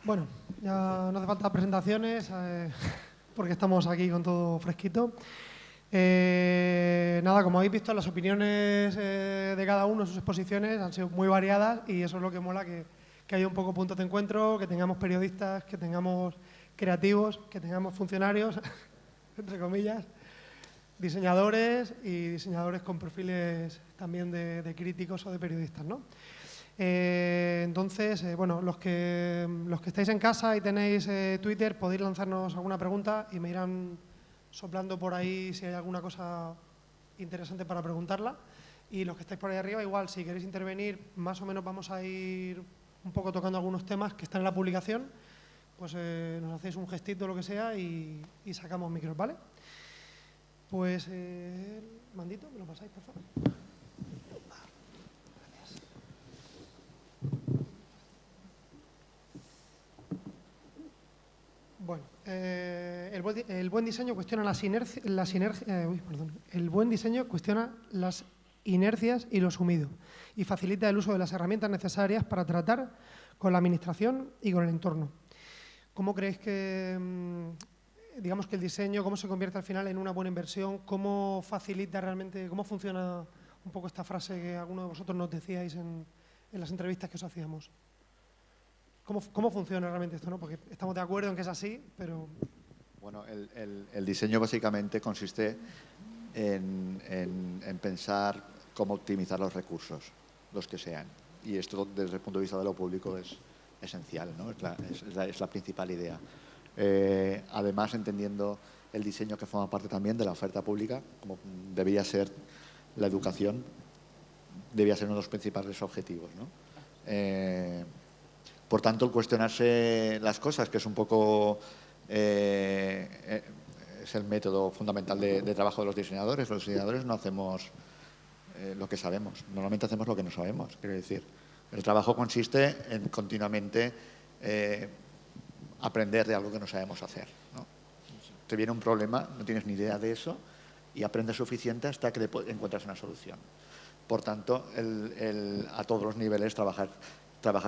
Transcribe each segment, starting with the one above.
Bueno, ya no hace falta presentaciones porque estamos aquí con todo fresquito. Nada, como habéis visto, las opiniones de cada uno, sus exposiciones han sido muy variadas y eso es lo que mola, que haya un poco puntos de encuentro, que tengamos periodistas, que tengamos creativos, que tengamos funcionarios, entre comillas, diseñadores y diseñadores con perfiles también de críticos o de periodistas, ¿no? Entonces, bueno, los que estáis en casa y tenéis Twitter, podéis lanzarnos alguna pregunta y me irán soplando por ahí si hay alguna cosa interesante para preguntarla. Y los que estáis por ahí arriba, igual, si queréis intervenir, más o menos vamos a ir un poco tocando algunos temas que están en la publicación, pues nos hacéis un gestito o lo que sea y sacamos micros, ¿vale? Pues, Mandito, ¿me lo pasáis, por favor? Bueno, el buen diseño cuestiona el buen diseño cuestiona las inercias y lo sumido y facilita el uso de las herramientas necesarias para tratar con la administración y con el entorno. ¿Cómo creéis que, digamos que el diseño, cómo se convierte al final en una buena inversión? ¿Cómo facilita realmente, cómo funciona un poco esta frase que alguno de vosotros nos decíais en las entrevistas que os hacíamos? ¿Cómo funciona realmente esto, no? Porque estamos de acuerdo en que es así, pero... Bueno, el diseño básicamente consiste en pensar cómo optimizar los recursos, los que sean. Y esto desde el punto de vista de lo público es esencial, ¿no? Es la principal idea. Además, entendiendo el diseño que forma parte también de la oferta pública, como debía ser la educación, debía ser uno de los principales objetivos, ¿no? Por tanto, el cuestionarse las cosas, que es un poco es el método fundamental de trabajo de los diseñadores. Los diseñadores no hacemos lo que sabemos, normalmente hacemos lo que no sabemos. Quiero decir, el trabajo consiste en continuamente aprender de algo que no sabemos hacer, ¿no? Te viene un problema, no tienes ni idea de eso y aprendes suficiente hasta que encuentras una solución. Por tanto, a todos los niveles trabajar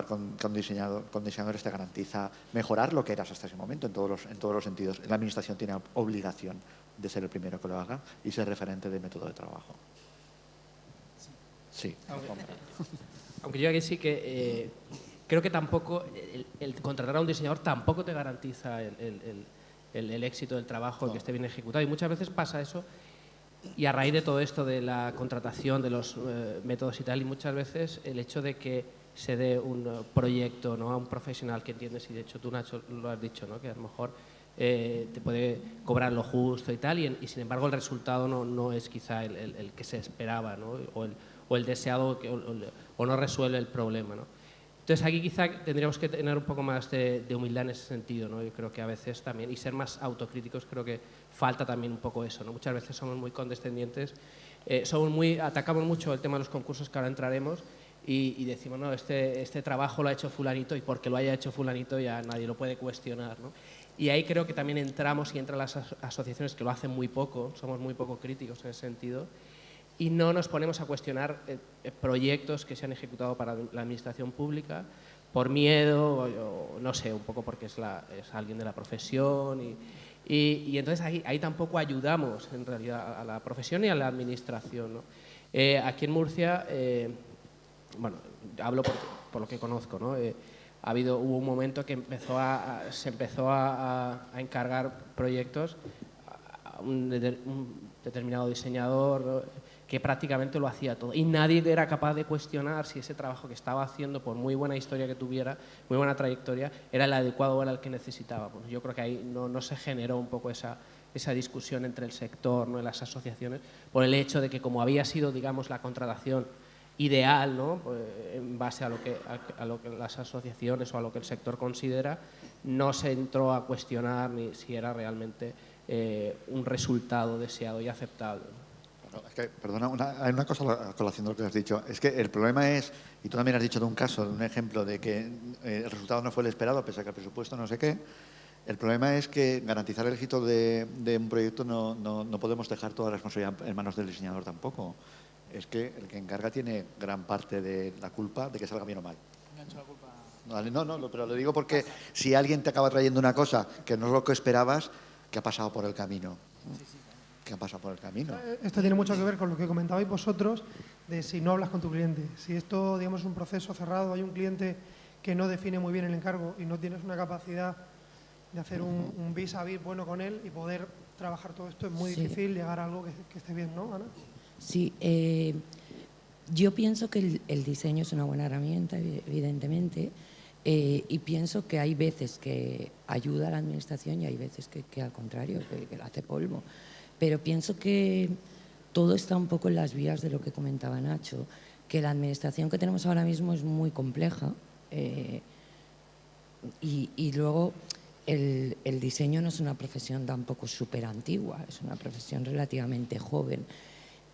con diseñadores te garantiza mejorar lo que eras hasta ese momento en todos los sentidos. La administración tiene obligación de ser el primero que lo haga y ser referente de método de trabajo. Sí. Aunque yo aquí sí que creo que tampoco el contratar a un diseñador tampoco te garantiza el éxito del trabajo, que esté bien ejecutado. Y muchas veces pasa eso. Y a raíz de todo esto de la contratación, de los métodos y tal, y muchas veces el hecho de que se dé un proyecto, ¿no?, a un profesional que entiendes, y de hecho tú, Nacho, lo has dicho, ¿no?, que a lo mejor te puede cobrar lo justo y tal, y sin embargo el resultado no es quizá el que se esperaba, ¿no?, o el deseado, o no resuelve el problema, ¿no? Entonces aquí quizá tendríamos que tener un poco más de humildad en ese sentido, ¿no? Yo creo que a veces también, y ser más autocríticos, creo que falta también un poco eso, ¿no? Muchas veces somos muy condescendientes, atacamos mucho el tema de los concursos, que ahora entraremos, y decimos, no, este trabajo lo ha hecho fulanito y porque lo haya hecho fulanito ya nadie lo puede cuestionar, ¿no? Y ahí creo que también entramos y entran las asociaciones que lo hacen muy poco, somos muy poco críticos en ese sentido, y no nos ponemos a cuestionar proyectos que se han ejecutado para la administración pública por miedo, o no sé, un poco porque es alguien de la profesión, y entonces ahí tampoco ayudamos en realidad a la profesión y a la administración, ¿no? Aquí en Murcia, bueno, hablo por lo que conozco, ¿no? Hubo un momento que se empezó a encargar proyectos a un determinado diseñador, ¿no?, que prácticamente lo hacía todo. Y nadie era capaz de cuestionar si ese trabajo que estaba haciendo, por muy buena historia que tuviera, muy buena trayectoria, era el adecuado o era el que necesitábamos. Yo creo que ahí no se generó un poco esa discusión entre el sector, ¿no?, y las asociaciones, por el hecho de que como había sido, digamos, la contratación ideal, ¿no?, pues, en base a lo que las asociaciones o a lo que el sector considera, no se entró a cuestionar ni si era realmente un resultado deseado y aceptable, ¿no? Es que, perdona, hay una cosa a colación de lo que has dicho. Es que el problema es, y tú también has dicho de un caso, de un ejemplo de que el resultado no fue el esperado, pese a que el presupuesto no sé qué. El problema es que garantizar el éxito de un proyecto no podemos dejar toda la responsabilidad en manos del diseñador tampoco. Es que el que encarga tiene gran parte de la culpa de que salga bien o mal. Me ha hecho la culpa. ¿vale? No, pero lo digo porque si alguien te acaba trayendo una cosa que no es lo que esperabas, que ha pasado por el camino. ¿Qué ha pasado por el camino? Esto tiene mucho que ver con lo que comentabais vosotros, de si no hablas con tu cliente. Si esto, digamos, es un proceso cerrado, hay un cliente que no define muy bien el encargo y no tienes una capacidad de hacer un vis a vis bueno con él y poder trabajar todo esto, es muy difícil llegar a algo que esté bien, ¿no, Ana? Sí, yo pienso que el diseño es una buena herramienta, evidentemente, y pienso que hay veces que ayuda a la administración y hay veces que al contrario, que la hace polvo. Pero pienso que todo está un poco en las vías de lo que comentaba Nacho, que la administración que tenemos ahora mismo es muy compleja y luego el diseño no es una profesión tampoco súper antigua, es una profesión relativamente joven.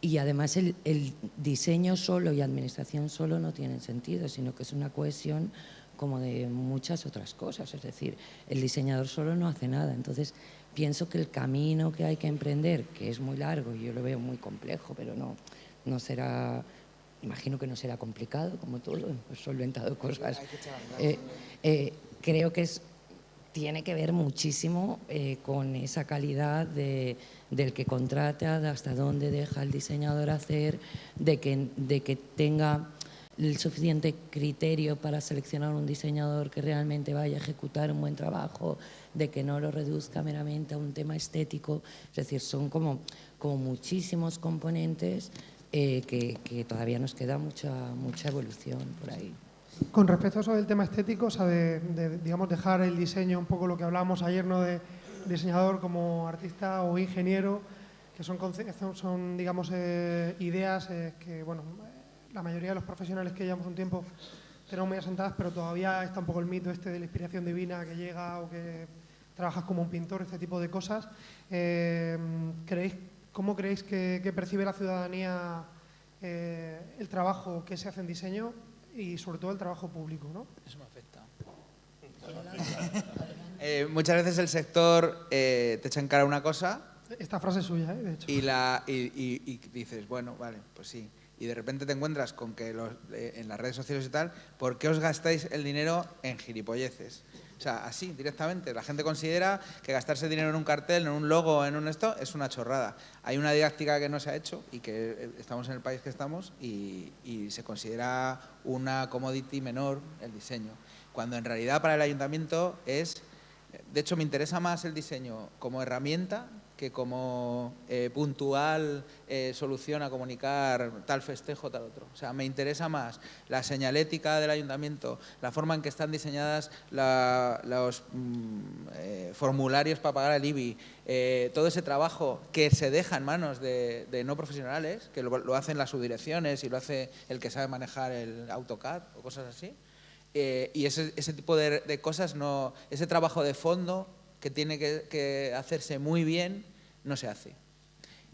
Y además el diseño solo y administración solo no tienen sentido, sino que es una cohesión como de muchas otras cosas. Es decir, el diseñador solo no hace nada. Entonces, pienso que el camino que hay que emprender, que es muy largo y yo lo veo muy complejo, pero no será, imagino que no será complicado, como todo, hemos solventado cosas. Creo que tiene que ver muchísimo con esa calidad del que contrata, de hasta dónde deja el diseñador hacer, de que tenga el suficiente criterio para seleccionar un diseñador que realmente vaya a ejecutar un buen trabajo, de que no lo reduzca meramente a un tema estético. Es decir, son como muchísimos componentes que todavía nos queda mucha evolución por ahí. Con respecto a eso del tema estético, o sea, digamos, dejar el diseño, un poco lo que hablábamos ayer, ¿no? De diseñador como artista o ingeniero, que son digamos, ideas que, bueno, la mayoría de los profesionales que llevamos un tiempo tenemos muy asentadas, pero todavía está un poco el mito este de la inspiración divina que llega o que trabajas como un pintor, este tipo de cosas. ¿Cómo creéis que percibe la ciudadanía el trabajo que se hace en diseño y sobre todo el trabajo público, ¿no? Eso me afecta. Muchas veces el sector te echa en cara una cosa. Esta frase es suya, de hecho. Y dices, bueno, vale, pues sí. Y de repente te encuentras con que en las redes sociales y tal, ¿por qué os gastáis el dinero en gilipolleces? O sea, así, directamente. La gente considera que gastarse dinero en un cartel, en un logo, en un esto, es una chorrada. Hay una didáctica que no se ha hecho y que estamos en el país que estamos y se considera una commodity menor el diseño. Cuando en realidad para el ayuntamiento es... De hecho, me interesa más el diseño como herramienta que como puntual solución a comunicar tal festejo, tal otro. O sea, me interesa más la señalética del ayuntamiento, la forma en que están diseñadas los formularios para pagar el IBI, todo ese trabajo que se deja en manos de no profesionales, que lo hacen las subdirecciones y lo hace el que sabe manejar el AutoCAD o cosas así. Y ese tipo de cosas, ese trabajo de fondo que tiene que hacerse muy bien, no se hace.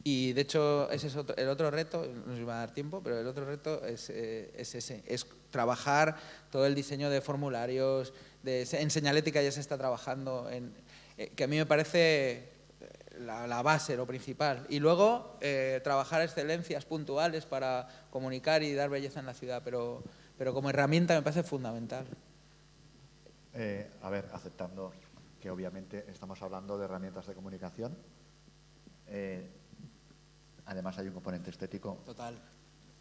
Y de hecho ese es el otro reto, no nos va a dar tiempo, pero el otro reto es ese, es trabajar todo el diseño de formularios, en señalética ya se está trabajando, que a mí me parece la base, lo principal. Y luego trabajar excelencias puntuales para comunicar y dar belleza en la ciudad, pero como herramienta me parece fundamental. A ver, aceptando que obviamente estamos hablando de herramientas de comunicación, además hay un componente estético total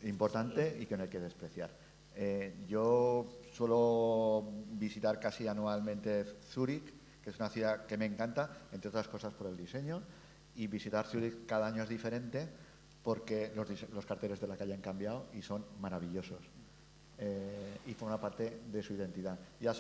importante y que no hay que despreciar. Yo suelo visitar casi anualmente Zúrich, que es una ciudad que me encanta, entre otras cosas por el diseño, y visitar Zúrich cada año es diferente porque los carteles de la calle han cambiado y son maravillosos. Y forma parte de su identidad. Ya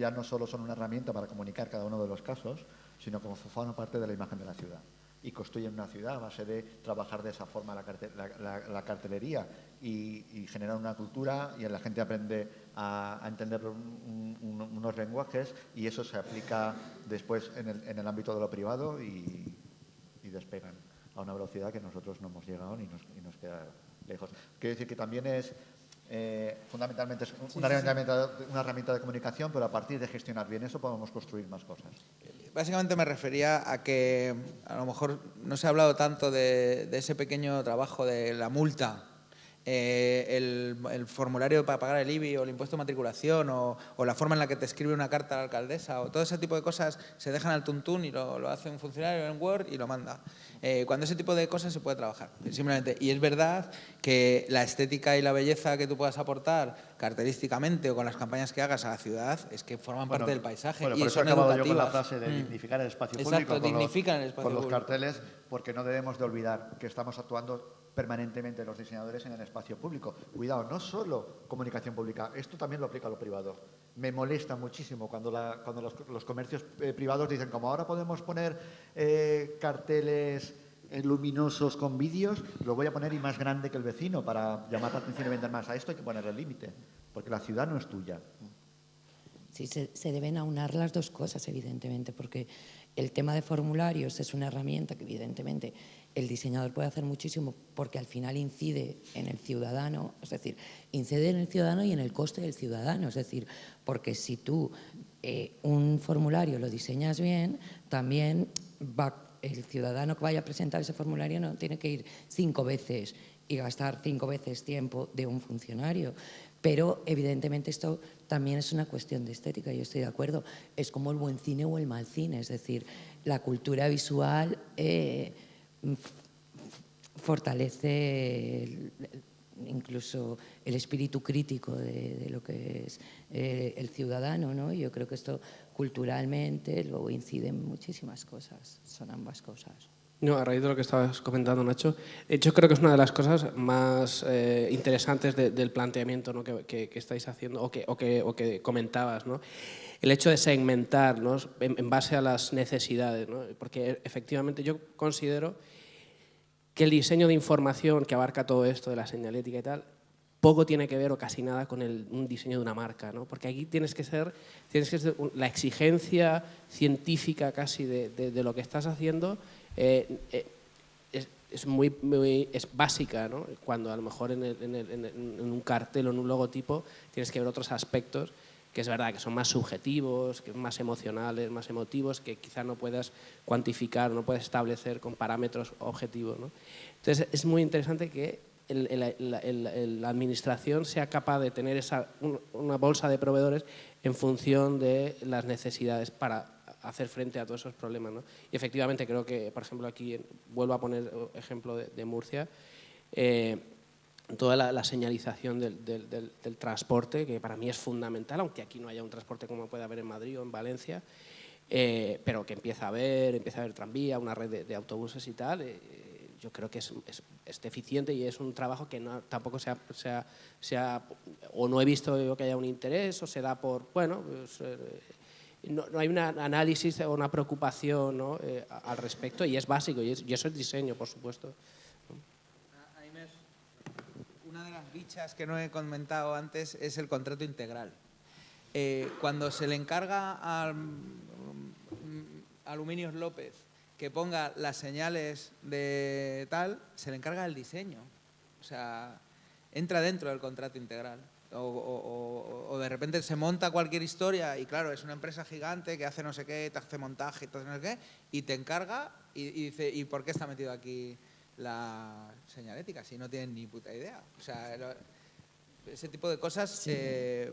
no solo son una herramienta para comunicar cada uno de los casos, sino como forman parte de la imagen de la ciudad. Y construyen una ciudad a base de trabajar de esa forma la cartelería y generar una cultura, y la gente aprende a entender unos lenguajes, y eso se aplica después en el ámbito de lo privado y despegan a una velocidad que nosotros no hemos llegado y nos queda lejos. Quiero decir que también es... fundamentalmente es una herramienta de comunicación, pero a partir de gestionar bien eso podemos construir más cosas. Básicamente me refería a que a lo mejor no se ha hablado tanto de ese pequeño trabajo de la multa el formulario para pagar el IBI o el impuesto de matriculación o la forma en la que te escribe una carta a la alcaldesa o todo ese tipo de cosas se dejan al tuntún y lo hace un funcionario en Word y lo manda. Cuando ese tipo de cosas se puede trabajar, simplemente. Y es verdad que la estética y la belleza que tú puedas aportar característicamente o con las campañas que hagas a la ciudad es que forman parte del paisaje Bueno, y por eso he son acabado educativas. yo con la frase de dignificar el espacio Exacto, público dignifican el espacio con los público. carteles, porque no debemos de olvidar que estamos actuando permanentemente los diseñadores en el espacio público. Cuidado, no solo comunicación pública, esto también lo aplica a lo privado. Me molesta muchísimo cuando los comercios privados dicen, como ahora podemos poner carteles luminosos con vídeos, lo voy a poner y más grande que el vecino para llamar la atención y vender más. A esto hay que ponerle límite, porque la ciudad no es tuya. Sí, se deben aunar las dos cosas, evidentemente, porque el tema de formularios es una herramienta que, evidentemente, el diseñador puede hacer muchísimo porque al final incide en el ciudadano, es decir, incide en el ciudadano y en el coste del ciudadano, es decir, porque si tú un formulario lo diseñas bien, también el ciudadano que vaya a presentar ese formulario no tiene que ir 5 veces y gastar 5 veces tiempo de un funcionario. Pero, evidentemente, esto también es una cuestión de estética, yo estoy de acuerdo. Es como el buen cine o el mal cine, es decir, la cultura visual fortalece incluso el espíritu crítico de lo que es el ciudadano, ¿no? Yo creo que esto culturalmente luego incide en muchísimas cosas, son ambas cosas. No, a raíz de lo que estabas comentando, Nacho, yo creo que es una de las cosas más interesantes del planteamiento, ¿no? que estáis haciendo o que comentabas, ¿no? El hecho de segmentar, ¿no? en base a las necesidades, ¿no? Porque efectivamente yo considero que el diseño de información que abarca todo esto de la señalética y tal, poco tiene que ver o casi nada con un diseño de una marca, ¿no? Porque aquí tienes que ser la exigencia científica casi de lo que estás haciendo. Es básica, ¿no? Cuando a lo mejor en un cartel o en un logotipo tienes que ver otros aspectos que es verdad que son más subjetivos, que más emocionales, más emotivos, que quizá no puedas cuantificar, no puedes establecer con parámetros objetivos, ¿no? Entonces es muy interesante que la administración sea capaz de tener una bolsa de proveedores en función de las necesidades para hacer frente a todos esos problemas, ¿no? Y efectivamente creo que, por ejemplo, aquí vuelvo a poner ejemplo de Murcia, toda la señalización del transporte, que para mí es fundamental, aunque aquí no haya un transporte como puede haber en Madrid o en Valencia, pero que empieza a haber tranvía, una red de autobuses y tal. Yo creo que es deficiente y es un trabajo que tampoco o no he visto yo que haya un interés o se da por, bueno, pues, no hay un análisis o una preocupación, ¿no? Al respecto, y es básico, y eso es diseño, por supuesto. Una de las bichas que no he comentado antes es el contrato integral. Cuando se le encarga a Aluminios López que ponga las señales de tal, se le encarga el diseño. O sea, entra dentro del contrato integral. O de repente se monta cualquier historia y claro, es una empresa gigante que hace no sé qué, te hace montaje y todo no sé qué, y te encarga y dice, ¿y por qué está metido aquí la señalética? Si no tienen ni puta idea. O sea, ese tipo de cosas sí.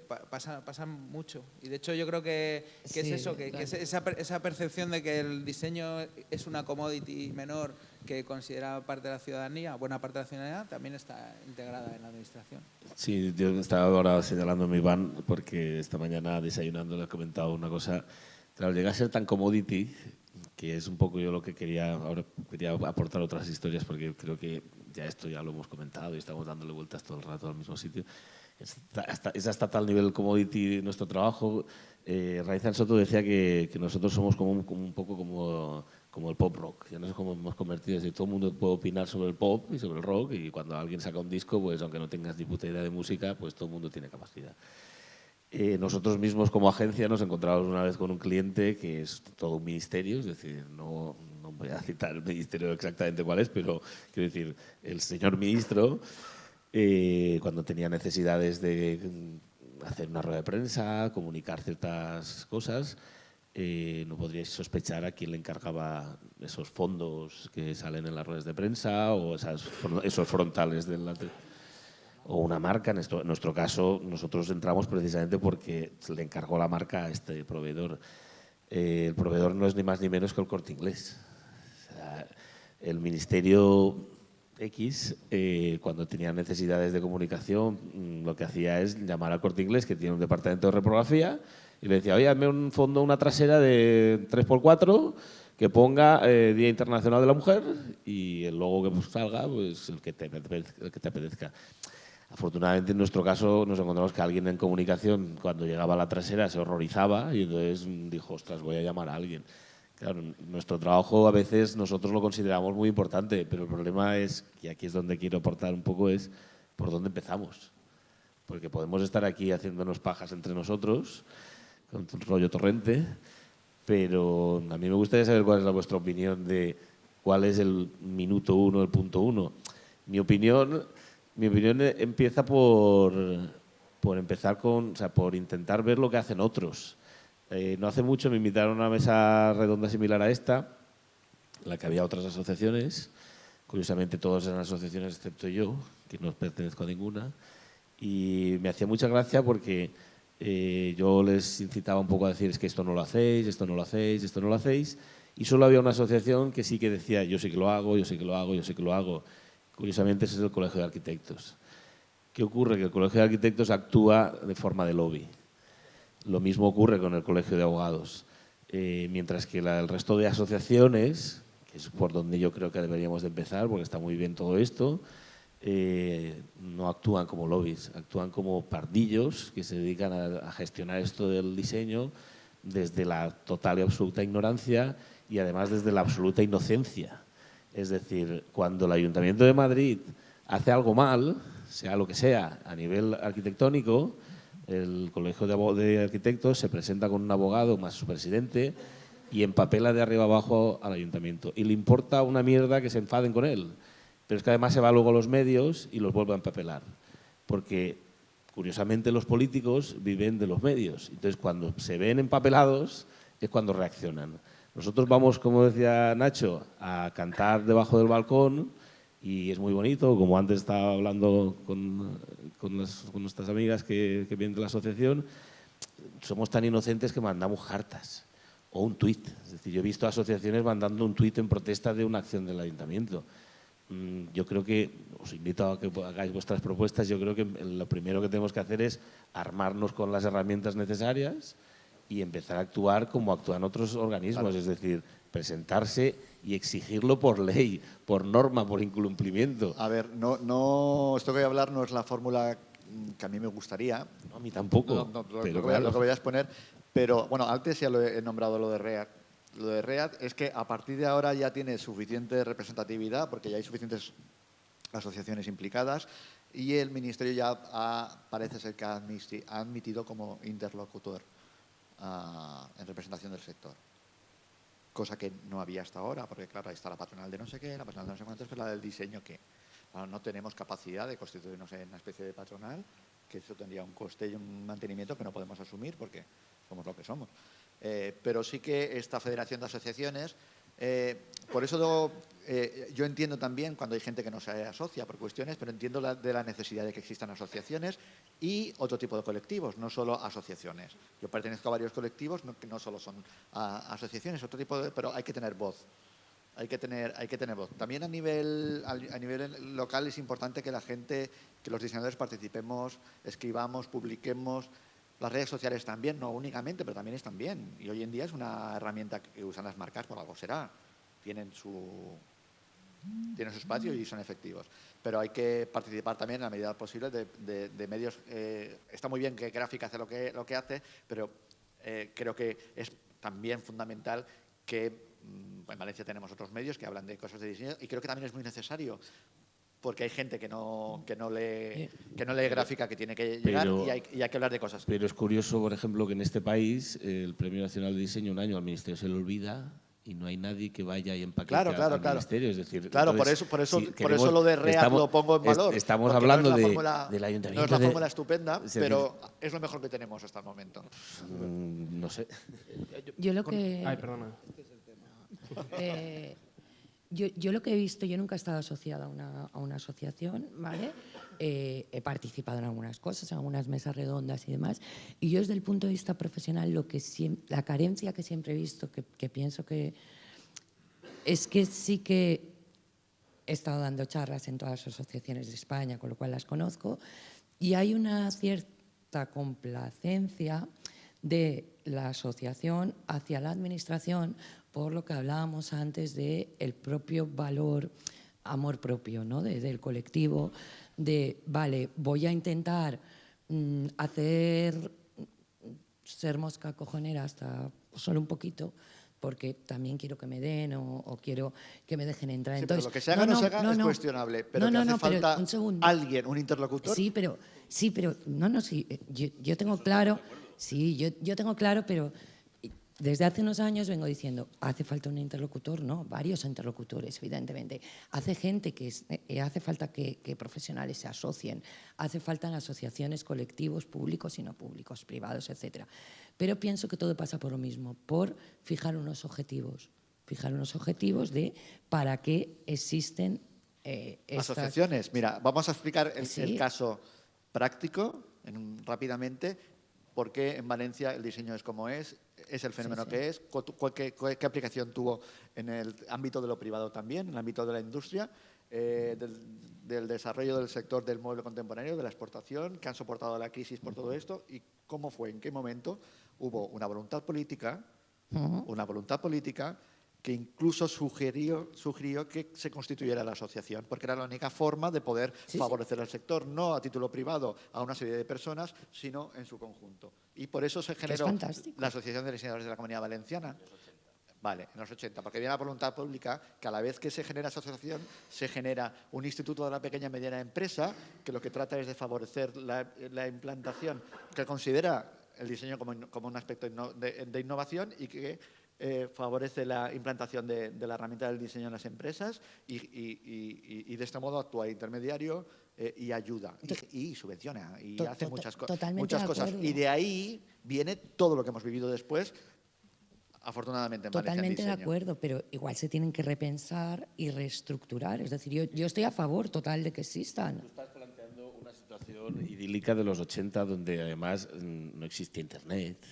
pasan mucho. Y de hecho yo creo que sí, es eso, que es esa percepción de que el diseño es una commodity menor que considera parte de la ciudadanía, buena parte de la ciudadanía, también está integrada en la administración. Sí, yo estaba ahora señalando mi van porque esta mañana desayunando le he comentado una cosa. Claro, llega a ser tan commodity que es un poco yo lo que quería aportar otras historias porque creo que ya esto ya lo hemos comentado y estamos dándole vueltas todo el rato al mismo sitio. Es hasta tal nivel commodity nuestro trabajo. Raizan Soto decía que nosotros somos como un poco como el pop rock. Ya no sé cómo hemos convertido. Es decir, todo el mundo puede opinar sobre el pop y sobre el rock y cuando alguien saca un disco, pues aunque no tengas ni puta idea de música, pues todo el mundo tiene capacidad. Nosotros mismos como agencia nos encontramos una vez con un cliente que es todo un ministerio, es decir, no voy a citar el ministerio exactamente cuál es, pero quiero decir, el señor ministro, cuando tenía necesidades de hacer una rueda de prensa, comunicar ciertas cosas, no podríais sospechar a quién le encargaba esos fondos que salen en las ruedas de prensa o esos frontales delante. o una marca. En nuestro caso, nosotros entramos precisamente porque se le encargó la marca a este proveedor. El proveedor no es ni más ni menos que el Corte Inglés. O sea, el Ministerio X, cuando tenía necesidades de comunicación, lo que hacía es llamar al Corte Inglés, que tiene un departamento de reprografía, y le decía, oye, hazme un fondo, una trasera de 3x4 que ponga Día Internacional de la Mujer y el logo que salga, pues el que te apetezca. Afortunadamente, en nuestro caso, nos encontramos que alguien en comunicación, cuando llegaba a la trasera, se horrorizaba y entonces dijo, ostras, voy a llamar a alguien. Claro, nuestro trabajo a veces nosotros lo consideramos muy importante, pero el problema es, y aquí es donde quiero aportar un poco, es por dónde empezamos. Porque podemos estar aquí haciéndonos pajas entre nosotros, con un rollo torrente, pero a mí me gustaría saber cuál es vuestra opinión de cuál es el minuto 1, el punto 1. Mi opinión empieza por empezar por intentar ver lo que hacen otros. No hace mucho me invitaron a una mesa redonda similar a esta, en la que había otras asociaciones. Curiosamente, todas eran asociaciones excepto yo, que no pertenezco a ninguna. Y me hacía mucha gracia porque yo les incitaba un poco a decir es que esto no lo hacéis, esto no lo hacéis, esto no lo hacéis. Y solo había una asociación que sí que decía yo sí que lo hago, yo sí que lo hago, yo sí que lo hago. Curiosamente, ese es el Colegio de Arquitectos. ¿Qué ocurre? Que el Colegio de Arquitectos actúa de forma de lobby. Lo mismo ocurre con el Colegio de Abogados. Mientras que el resto de asociaciones, que es por donde yo creo que deberíamos de empezar, porque está muy bien todo esto, no actúan como lobbies, actúan como pardillos que se dedican a gestionar esto del diseño desde la total y absoluta ignorancia y además desde la absoluta inocencia. Es decir, cuando el Ayuntamiento de Madrid hace algo mal, sea lo que sea, a nivel arquitectónico, el Colegio de Arquitectos se presenta con un abogado más su presidente y empapela de arriba abajo al ayuntamiento. Y le importa una mierda que se enfaden con él. Pero es que además se va luego a los medios y los vuelve a empapelar. Porque, curiosamente, los políticos viven de los medios. Entonces, cuando se ven empapelados es cuando reaccionan. Nosotros vamos, como decía Nacho, a cantar debajo del balcón y es muy bonito, como antes estaba hablando con nuestras amigas que vienen de la asociación, somos tan inocentes que mandamos cartas o un tuit. Es decir, yo he visto asociaciones mandando un tuit en protesta de una acción del ayuntamiento. Yo creo que, os invito a que hagáis vuestras propuestas, yo creo que lo primero que tenemos que hacer es armarnos con las herramientas necesarias y empezar a actuar como actúan otros organismos, claro. Es decir, presentarse y exigirlo por ley, por norma, por incumplimiento. A ver, esto que voy a hablar no es la fórmula que a mí me gustaría. No, a mí tampoco. Pero lo que voy a exponer. Pero, bueno, antes ya lo he nombrado lo de READ. Lo de READ es que a partir de ahora ya tiene suficiente representatividad, porque ya hay suficientes asociaciones implicadas, y el Ministerio ya parece ser que ha admitido como interlocutor en representación del sector. Cosa que no había hasta ahora, porque claro, ahí está la patronal de no sé qué, la patronal de no sé cuántos, pero la del diseño que bueno, no tenemos capacidad de constituirnos en una especie de patronal, que eso tendría un coste y un mantenimiento que no podemos asumir porque somos lo que somos. Pero sí que esta federación de asociaciones, por eso yo entiendo también cuando hay gente que no se asocia por cuestiones, pero entiendo de la necesidad de que existan asociaciones y otro tipo de colectivos, no solo asociaciones. Yo pertenezco a varios colectivos que no solo son asociaciones, otro tipo pero hay que tener voz. Hay que tener voz. También a nivel local es importante que la gente, que los diseñadores participemos, escribamos, publiquemos. Las redes sociales también, no únicamente, pero también están bien. Y hoy en día es una herramienta que usan las marcas, por algo será. Tienen su espacio y son efectivos. Pero hay que participar también en la medida posible de medios. Está muy bien que Gráfica hace lo que hace, pero creo que es también fundamental que en Valencia tenemos otros medios que hablan de cosas de diseño y creo que también es muy necesario porque hay gente que no lee Gráfica, que tiene que llegar y hay que hablar de cosas. Pero es curioso, por ejemplo, que en este país el Premio Nacional de Diseño un año al Ministerio se le olvida y no hay nadie que vaya y empaquete al Ministerio. Es decir, claro, entonces, por eso lo de READ lo pongo en valor. Estamos hablando del Ayuntamiento. No es la fórmula estupenda, pero es lo mejor que tenemos hasta el momento. No sé. Yo lo que... Ay, perdona. yo lo que he visto, yo nunca he estado asociada a una asociación, ¿vale? He participado en algunas cosas, en algunas mesas redondas y demás, y yo desde el punto de vista profesional, la carencia que siempre he visto, que pienso que es que sí que he estado dando charlas en todas las asociaciones de España, con lo cual las conozco, y hay una cierta complacencia de la asociación hacia la administración por lo que hablábamos antes del propio valor, amor propio, ¿no? Del colectivo, vale, voy a intentar ser mosca cojonera hasta solo un poquito, porque también quiero que me den o quiero que me dejen entrar. Sí, Entonces, pero lo que se haga o no se haga es cuestionable, pero que hace falta alguien, un interlocutor. Sí, pero yo tengo claro, sí, yo tengo claro, pero desde hace unos años vengo diciendo, hace falta un interlocutor, ¿no? Varios interlocutores, evidentemente. Hace falta que profesionales se asocien, hace falta en asociaciones, colectivos públicos y no públicos, privados, etcétera. Pero pienso que todo pasa por lo mismo, por fijar unos objetivos de para qué existen asociaciones. Mira, vamos a explicar el caso práctico rápidamente. ¿Por qué en Valencia el diseño es como es el fenómeno que es? ¿Qué aplicación tuvo en el ámbito de lo privado también, en el ámbito de la industria, del desarrollo del sector del mueble contemporáneo, de la exportación, que han soportado la crisis por todo esto? ¿Y cómo fue? ¿En qué momento hubo una voluntad política que incluso sugirió que se constituyera la asociación, porque era la única forma de poder favorecer al sector, no a título privado a una serie de personas, sino en su conjunto. Y por eso se generó la Asociación de Diseñadores de la Comunidad Valenciana. Vale, en los 80, porque había una voluntad pública que a la vez que se genera esa asociación, se genera un instituto de la pequeña y mediana empresa que lo que trata es de favorecer la implantación, que considera el diseño como un aspecto de innovación y que favorece la implantación de la herramienta del diseño en las empresas y de este modo actúa intermediario y ayuda y subvenciona y hace muchas cosas. Y de ahí viene todo lo que hemos vivido después, afortunadamente en Valencia. Totalmente de acuerdo, pero igual se tienen que repensar y reestructurar. Es decir, yo estoy a favor total de que existan. Tú estás planteando una situación idílica de los 80 donde además no existía Internet.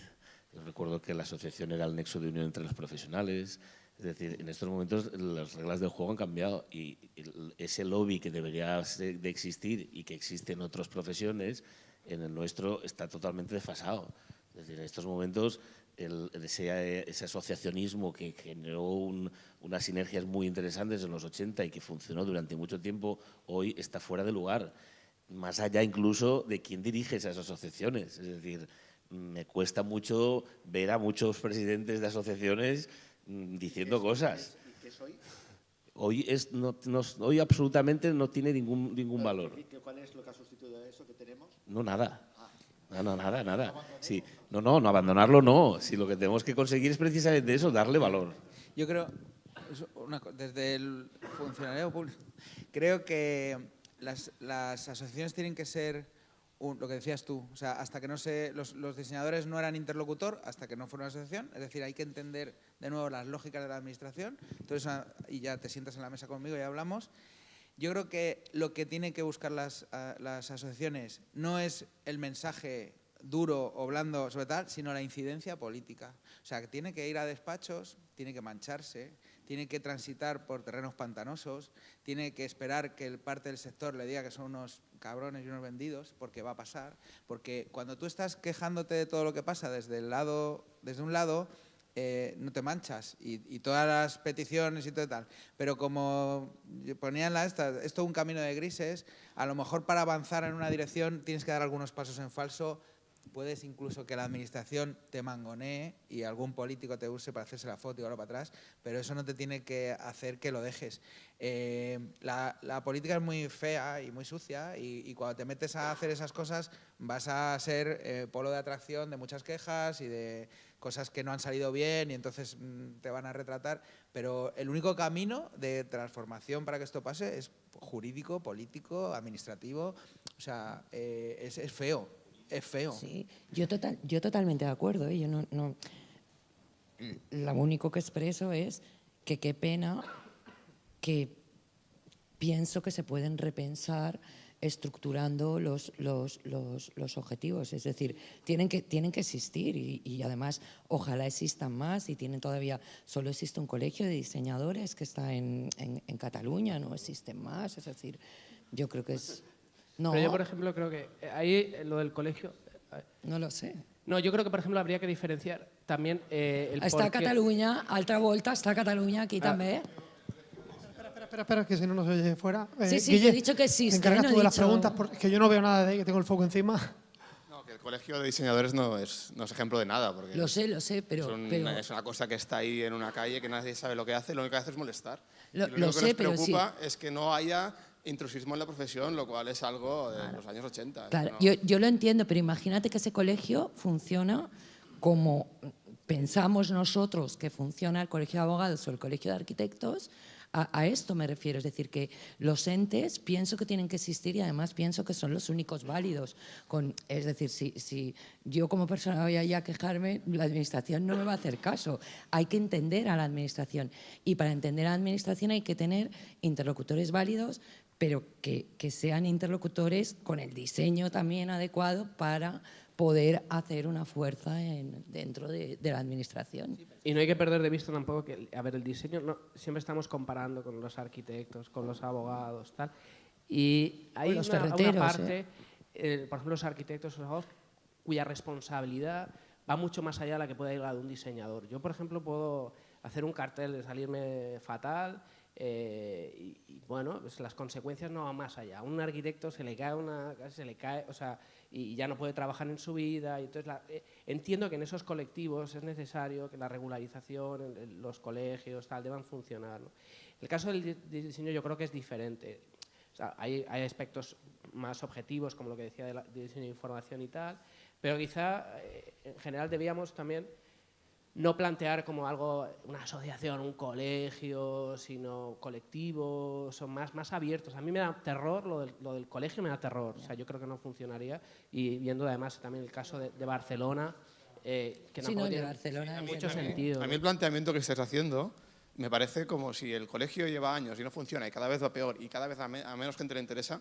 Yo recuerdo que la asociación era el nexo de unión entre los profesionales. Es decir, en estos momentos las reglas del juego han cambiado y ese lobby que debería de existir y que existe en otras profesiones, en el nuestro está totalmente desfasado. Es decir, en estos momentos ese asociacionismo que generó unas sinergias muy interesantes en los 80 y que funcionó durante mucho tiempo, hoy está fuera de lugar. Más allá incluso de quién dirige esas asociaciones. Es decir, me cuesta mucho ver a muchos presidentes de asociaciones diciendo cosas. ¿Y qué soy? Hoy absolutamente no tiene ningún valor. ¿Cuál es lo que ha sustituido a eso que tenemos? No, nada. No, nada. Sí, no abandonarlo no. Si lo que tenemos que conseguir es precisamente eso, darle valor. Yo creo, desde el funcionario público, creo que las asociaciones tienen que ser lo que decías tú, o sea, hasta que los diseñadores no eran interlocutor, hasta que no fueron una asociación, es decir, hay que entender de nuevo las lógicas de la administración, entonces, y ya te sientas en la mesa conmigo y hablamos. Yo creo que lo que tienen que buscar las asociaciones no es el mensaje duro o blando sobre tal, sino la incidencia política. O sea, que tiene que ir a despachos, tiene que mancharse, tiene que transitar por terrenos pantanosos, tiene que esperar que parte del sector le diga que son unos cabrones y unos vendidos, porque va a pasar. Porque cuando tú estás quejándote de todo lo que pasa desde un lado, no te manchas y todas las peticiones y todo tal. Pero como ponían esto es un camino de grises, a lo mejor para avanzar en una dirección tienes que dar algunos pasos en falso. Puedes incluso que la administración te mangonee y algún político te use para hacerse la foto y ahora para atrás, pero eso no te tiene que hacer que lo dejes. La política es muy fea y muy sucia y cuando te metes a hacer esas cosas vas a ser polo de atracción de muchas quejas y de cosas que no han salido bien y entonces te van a retratar, pero el único camino de transformación para que esto pase es jurídico, político, administrativo, o sea, es feo. Es feo. Sí, yo totalmente de acuerdo. Yo lo único que expreso es que qué pena que pienso que se pueden repensar estructurando los objetivos. Es decir, tienen que existir y además ojalá existan más y solo existe un colegio de diseñadores que está en Cataluña, no existen más. Es decir, yo creo que es... No, Pero yo, por ejemplo, creo que ahí lo del colegio... no lo sé. No, yo creo que, por ejemplo, habría que diferenciar también el Està a porqué- Catalunya, altra volta, està a Catalunya, aquí també. Espera, que si no nos oye fuera. Sí, sí, Guille, yo he dicho que existe, te encargas no tú he de las dicho- preguntas, porque yo no veo nada de ahí, que tengo el foco encima. No, que el colegio de diseñadores no es ejemplo de nada, porque Lo sé, pero... es una cosa que está ahí en una calle que nadie sabe lo que hace, lo único que hace es molestar. Lo Y lo único sé, que nos pero sí. preocupa es que no haya intrusismo en la profesión, lo cual es algo de los años 80. Claro, No- yo lo entiendo, pero imagínate que ese colegio funciona como pensamos nosotros que funciona el colegio de abogados o el colegio de arquitectos. A esto me refiero, es decir, que los entes pienso que tienen que existir y además pienso que son los únicos válidos. Es decir, si yo como persona voy allá a quejarme, la administración no me va a hacer caso. Hay que entender a la administración y para entender a la administración hay que tener interlocutores válidos, pero que sean interlocutores con el diseño también adecuado para poder hacer una fuerza dentro de la administración. Y no hay que perder de vista tampoco que, a ver, el diseño, siempre estamos comparando con los arquitectos, con los abogados, tal. Y hay Con los una ferreteros, parte, por ejemplo, los arquitectos, los abogados, cuya responsabilidad va mucho más allá de la que pueda ir la de un diseñador. Yo, por ejemplo, puedo hacer un cartel de salirme fatal y bueno, pues las consecuencias no van más allá. A un arquitecto se le cae, o sea, y ya no puede trabajar en su vida. Y entonces entiendo que en esos colectivos es necesario que la regularización, los colegios, tal, deban funcionar, ¿no? El caso del diseño yo creo que es diferente. O sea, hay aspectos más objetivos, como lo que decía de diseño de información y tal, pero quizá en general debíamos también no plantear como algo, una asociación, un colegio, sino colectivos, son más abiertos. A mí me da terror, lo del colegio me da terror, o sea, yo creo que no funcionaría, y viendo además también el caso de Barcelona, que Sí, tampoco no, el de tiene Barcelona, mucho sí. sentido. A mí el planteamiento que estás haciendo me parece como si el colegio lleva años y no funciona y cada vez va peor y cada vez a menos gente le interesa.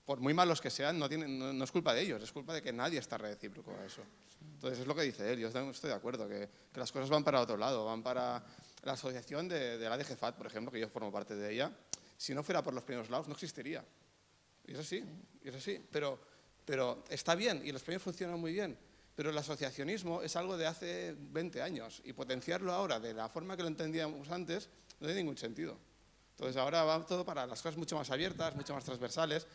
Por muy malos que sean, no es culpa de ellos, es culpa de que nadie está recíproco a eso. Entonces es lo que dice él, yo estoy de acuerdo, que las cosas van para otro lado, van para la asociación de la DGFAT, por ejemplo, que yo formo parte de ella. Si no fuera por los premios Laus, no existiría. Y es así, pero está bien y los premios funcionan muy bien. Pero el asociacionismo es algo de hace 20 años y potenciarlo ahora de la forma que lo entendíamos antes no tiene ningún sentido. Entonces ahora va todo para las cosas mucho más abiertas, mucho más transversales.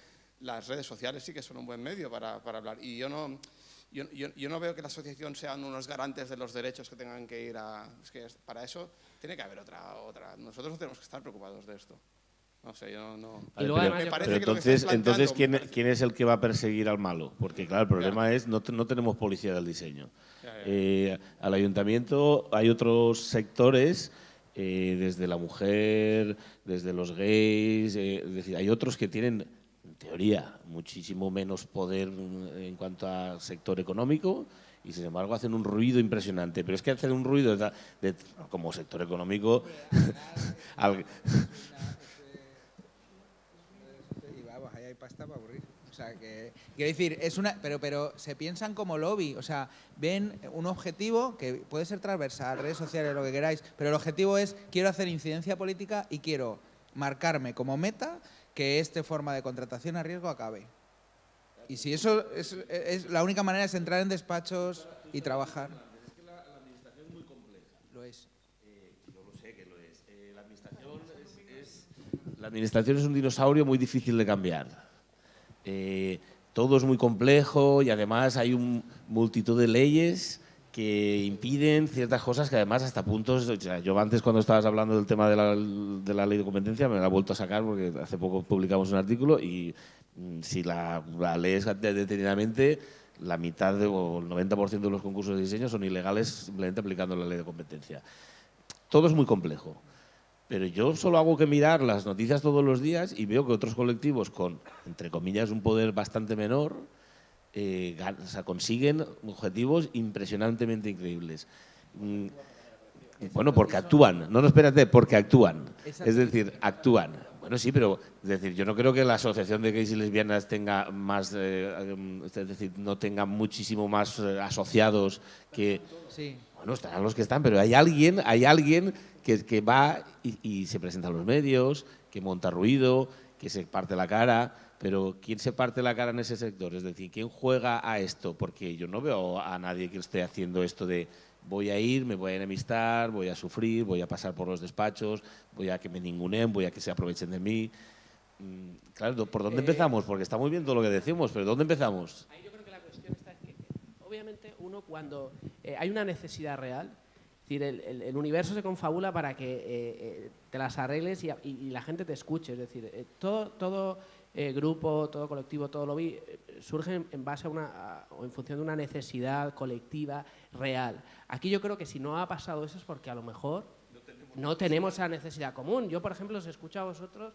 Las redes sociales sí que son un buen medio para hablar. Y yo no veo que la asociación sean unos garantes de los derechos que tengan que ir a... Es que para eso tiene que haber otra. Nosotros no tenemos que estar preocupados de esto. No sé, yo no... Y luego, además, me yo parece Pero que lo que estáis entonces planteando- ¿quién es el que va a perseguir al malo? Porque claro, el problema es no tenemos policía del diseño. Al ayuntamiento hay otros sectores, desde la mujer, desde los gays, es decir, hay otros que tienen, en teoría, muchísimo menos poder en cuanto a sector económico y sin embargo hacen un ruido impresionante. Pero es que hacen un ruido como sector económico... Y vamos, ahí hay pasta para aburrir. O sea, que quiero decir, pero se piensan como lobby, o sea, ven un objetivo que puede ser transversal, redes sociales, lo que queráis, pero el objetivo es, quiero hacer incidencia política y quiero marcarme como meta que esta forma de contratación a riesgo acabe. Y si eso es la única manera es entrar en despachos y trabajar. Es que la administración es muy compleja. Lo es. Yo lo sé que lo es. La administración es un dinosaurio muy difícil de cambiar. Todo es muy complejo y además hay multitud de leyes que impiden ciertas cosas que además hasta puntos... O sea, yo antes cuando estabas hablando del tema de la ley de competencia me la he vuelto a sacar porque hace poco publicamos un artículo y si la lees detenidamente, la mitad o el 90% de los concursos de diseño son ilegales simplemente aplicando la ley de competencia. Todo es muy complejo. Pero yo solo hago que mirar las noticias todos los días y veo que otros colectivos con, entre comillas, un poder bastante menor, consiguen objetivos impresionantemente increíbles. Bueno, porque actúan. No, espérate, porque actúan. Es decir, actúan. Bueno, sí, pero es decir, yo no creo que la Asociación de Gays y Lesbianas tenga más, es decir, no tenga muchísimo más asociados que... Sí. Bueno, estarán los que están, pero hay alguien que va y se presenta a los medios, que monta ruido, que se parte la cara, pero ¿quién se parte la cara en ese sector? Es decir, ¿quién juega a esto? Porque yo no veo a nadie que esté haciendo esto de voy a ir, me voy a enemistar, voy a sufrir, voy a pasar por los despachos, voy a que me ninguneen, voy a que se aprovechen de mí. Claro, ¿por dónde empezamos? Porque está muy bien todo lo que decimos, pero ¿dónde empezamos? Ahí yo creo que la cuestión está en que, obviamente, uno cuando hay una necesidad real, es decir, el universo se confabula para que te las arregles y la gente te escuche. Es decir, todo grupo, todo colectivo, todo lobby surge en base o en función de una necesidad colectiva real. Aquí yo creo que si no ha pasado eso es porque a lo mejor no tenemos esa necesidad común. Yo, por ejemplo, os escucho a vosotros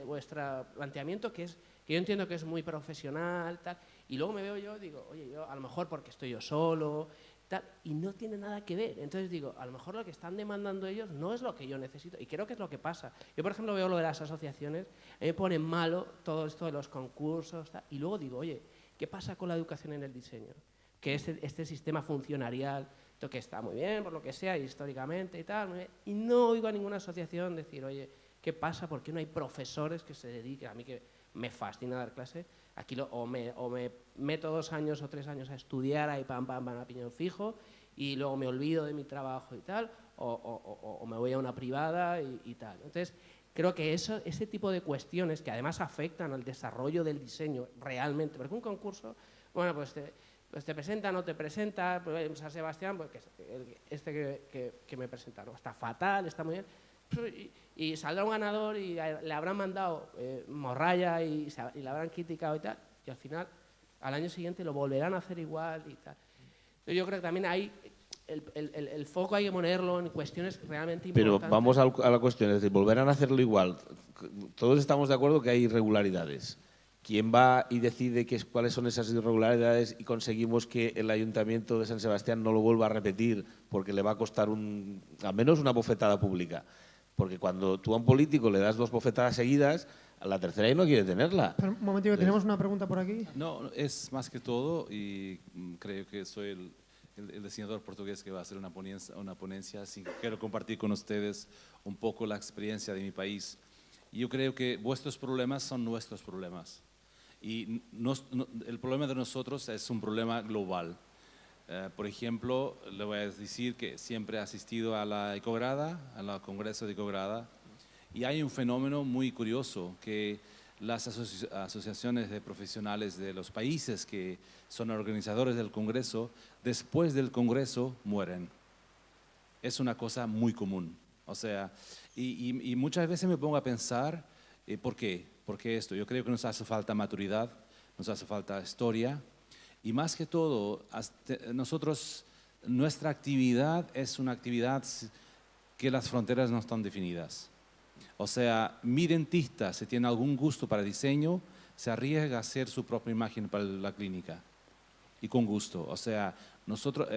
vuestro planteamiento, que yo entiendo que es muy profesional, tal, y luego me veo yo, digo, oye, yo a lo mejor porque estoy yo solo, tal, y no tiene nada que ver. Entonces digo, a lo mejor lo que están demandando ellos no es lo que yo necesito, y creo que es lo que pasa. Yo, por ejemplo, veo lo de las asociaciones, a mí me pone malo todo esto de los concursos, tal, y luego digo, oye, ¿qué pasa con la educación en el diseño? Que este sistema funcionarial, esto que está muy bien, por lo que sea, históricamente y tal, muy bien, y no oigo a ninguna asociación decir, oye, ¿qué pasa? ¿Por qué no hay profesores que se dediquen? A mí que me fascina dar clase, aquí o me meto 2 años o 3 años a estudiar ahí pam, a piñón fijo y luego me olvido de mi trabajo y tal, o me voy a una privada y tal. Entonces, creo que ese tipo de cuestiones que además afectan al desarrollo del diseño realmente, porque un concurso, bueno, pues te presenta, no te presenta, pues San Sebastián, pues que me presenta, ¿no? Está fatal, está muy bien, y saldrá un ganador y le habrán mandado morralla y le habrán criticado y tal, y al final, al año siguiente lo volverán a hacer igual y tal. Entonces, yo creo que también hay el foco hay que ponerlo en cuestiones realmente importantes. Pero vamos a la cuestión, es decir, volverán a hacerlo igual. Todos estamos de acuerdo que hay irregularidades. ¿Quién va y decide cuáles son esas irregularidades y conseguimos que el Ayuntamiento de San Sebastián no lo vuelva a repetir porque le va a costar al menos una bofetada pública? Porque cuando tú a un político le das 2 bofetadas seguidas, a la tercera y no quiere tenerla. Pero, un momentito, que tenemos una pregunta por aquí. No, es más que todo, y creo que soy el diseñador portugués que va a hacer una ponencia, así que quiero compartir con ustedes un poco la experiencia de mi país. Yo creo que vuestros problemas son nuestros problemas. Y el problema de nosotros es un problema global. Por ejemplo, le voy a decir que siempre he asistido a la Ecograda, al Congreso de Ecograda, y hay un fenómeno muy curioso, que las asociaciones de profesionales de los países que son organizadores del Congreso, después del Congreso mueren. Es una cosa muy común. O sea, y muchas veces me pongo a pensar, ¿por qué? ¿Por qué esto? Yo creo que nos hace falta maturidad, nos hace falta historia, y más que todo, nuestra actividad es una actividad que las fronteras no están definidas. O sea, mi dentista, si tiene algún gusto para diseño, se arriesga a hacer su propia imagen para la clínica, y con gusto. O sea,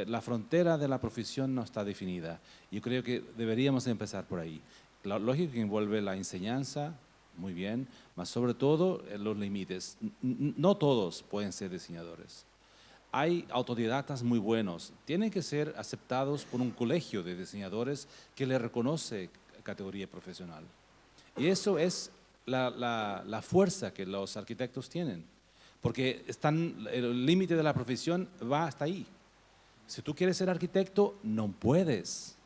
la frontera de la profesión no está definida. Yo creo que deberíamos empezar por ahí. La lógica que envuelve la enseñanza, muy bien, mas sobre todo los límites. No todos pueden ser diseñadores. Hay autodidactas muy buenos, tienen que ser aceptados por un colegio de diseñadores que le reconoce categoría profesional. Y eso es la fuerza que los arquitectos tienen, porque el límite de la profesión va hasta ahí. Si tú quieres ser arquitecto, no puedes.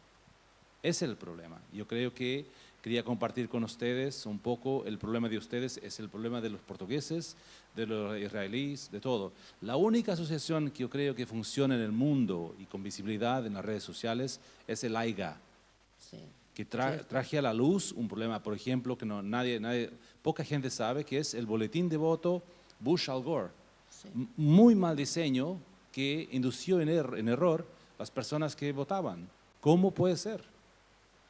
Ese es el problema. Yo creo que quería compartir con ustedes un poco el problema de ustedes, es el problema de los portugueses, de los israelíes, de todo. La única asociación que yo creo que funciona en el mundo y con visibilidad en las redes sociales es el AIGA, Sí. que traje a la luz un problema, por ejemplo, que poca gente sabe, que es el boletín de voto Bush-Al Gore. Sí. Muy mal diseño que indució en error las personas que votaban. ¿Cómo puede ser?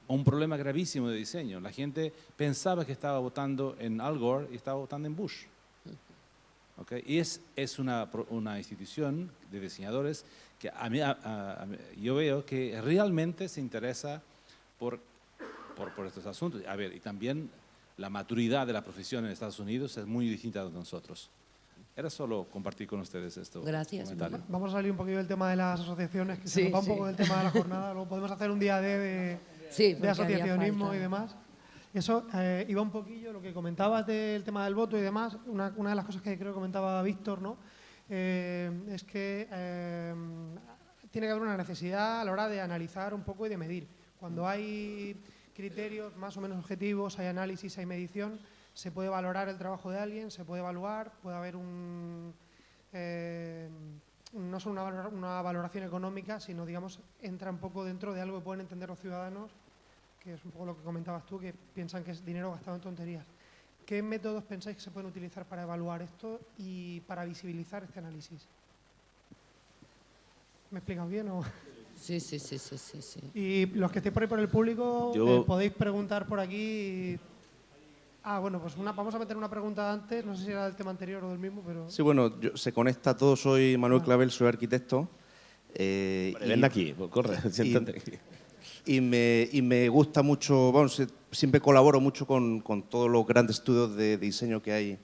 Un problema gravísimo de diseño. La gente pensaba que estaba votando en Al Gore y estaba votando en Bush. ¿Okay? Y es una institución de diseñadores que yo veo que realmente se interesa por por estos asuntos. A ver, y también la maturidad de la profesión en Estados Unidos es muy distinta de nosotros. Era solo compartir con ustedes esto. Gracias. Vamos a salir un poquito del tema de las asociaciones, que Sí, se nos va un sí. poco del tema de la jornada. Luego podemos hacer un día Sí, de porque haría asociacionismo falta. y demás. Eso iba un poquillo, lo que comentabas del tema del voto y demás. Una de las cosas que creo que comentaba Víctor, ¿no? Es que tiene que haber una necesidad a la hora de analizar un poco y de medir. Cuando hay criterios más o menos objetivos, hay análisis, hay medición, se puede valorar el trabajo de alguien, se puede evaluar, puede haber no solo una valoración económica, sino, digamos, entra un poco dentro de algo que pueden entender los ciudadanos, que es un poco lo que comentabas tú, que piensan que es dinero gastado en tonterías. ¿Qué métodos pensáis que se pueden utilizar para evaluar esto y para visibilizar este análisis? ¿Me he explicado bien o...? Sí, sí. Y los que estéis por ahí por el público, podéis preguntar por aquí. Bueno, pues vamos a meter una pregunta antes, no sé si era del tema anterior o del mismo, pero... Sí, bueno, se conecta todo, soy Manuel Clavel, soy arquitecto. Ven aquí, corre, siéntate aquí. Y me gusta mucho, bueno, siempre colaboro mucho con todos los grandes estudios de diseño que hay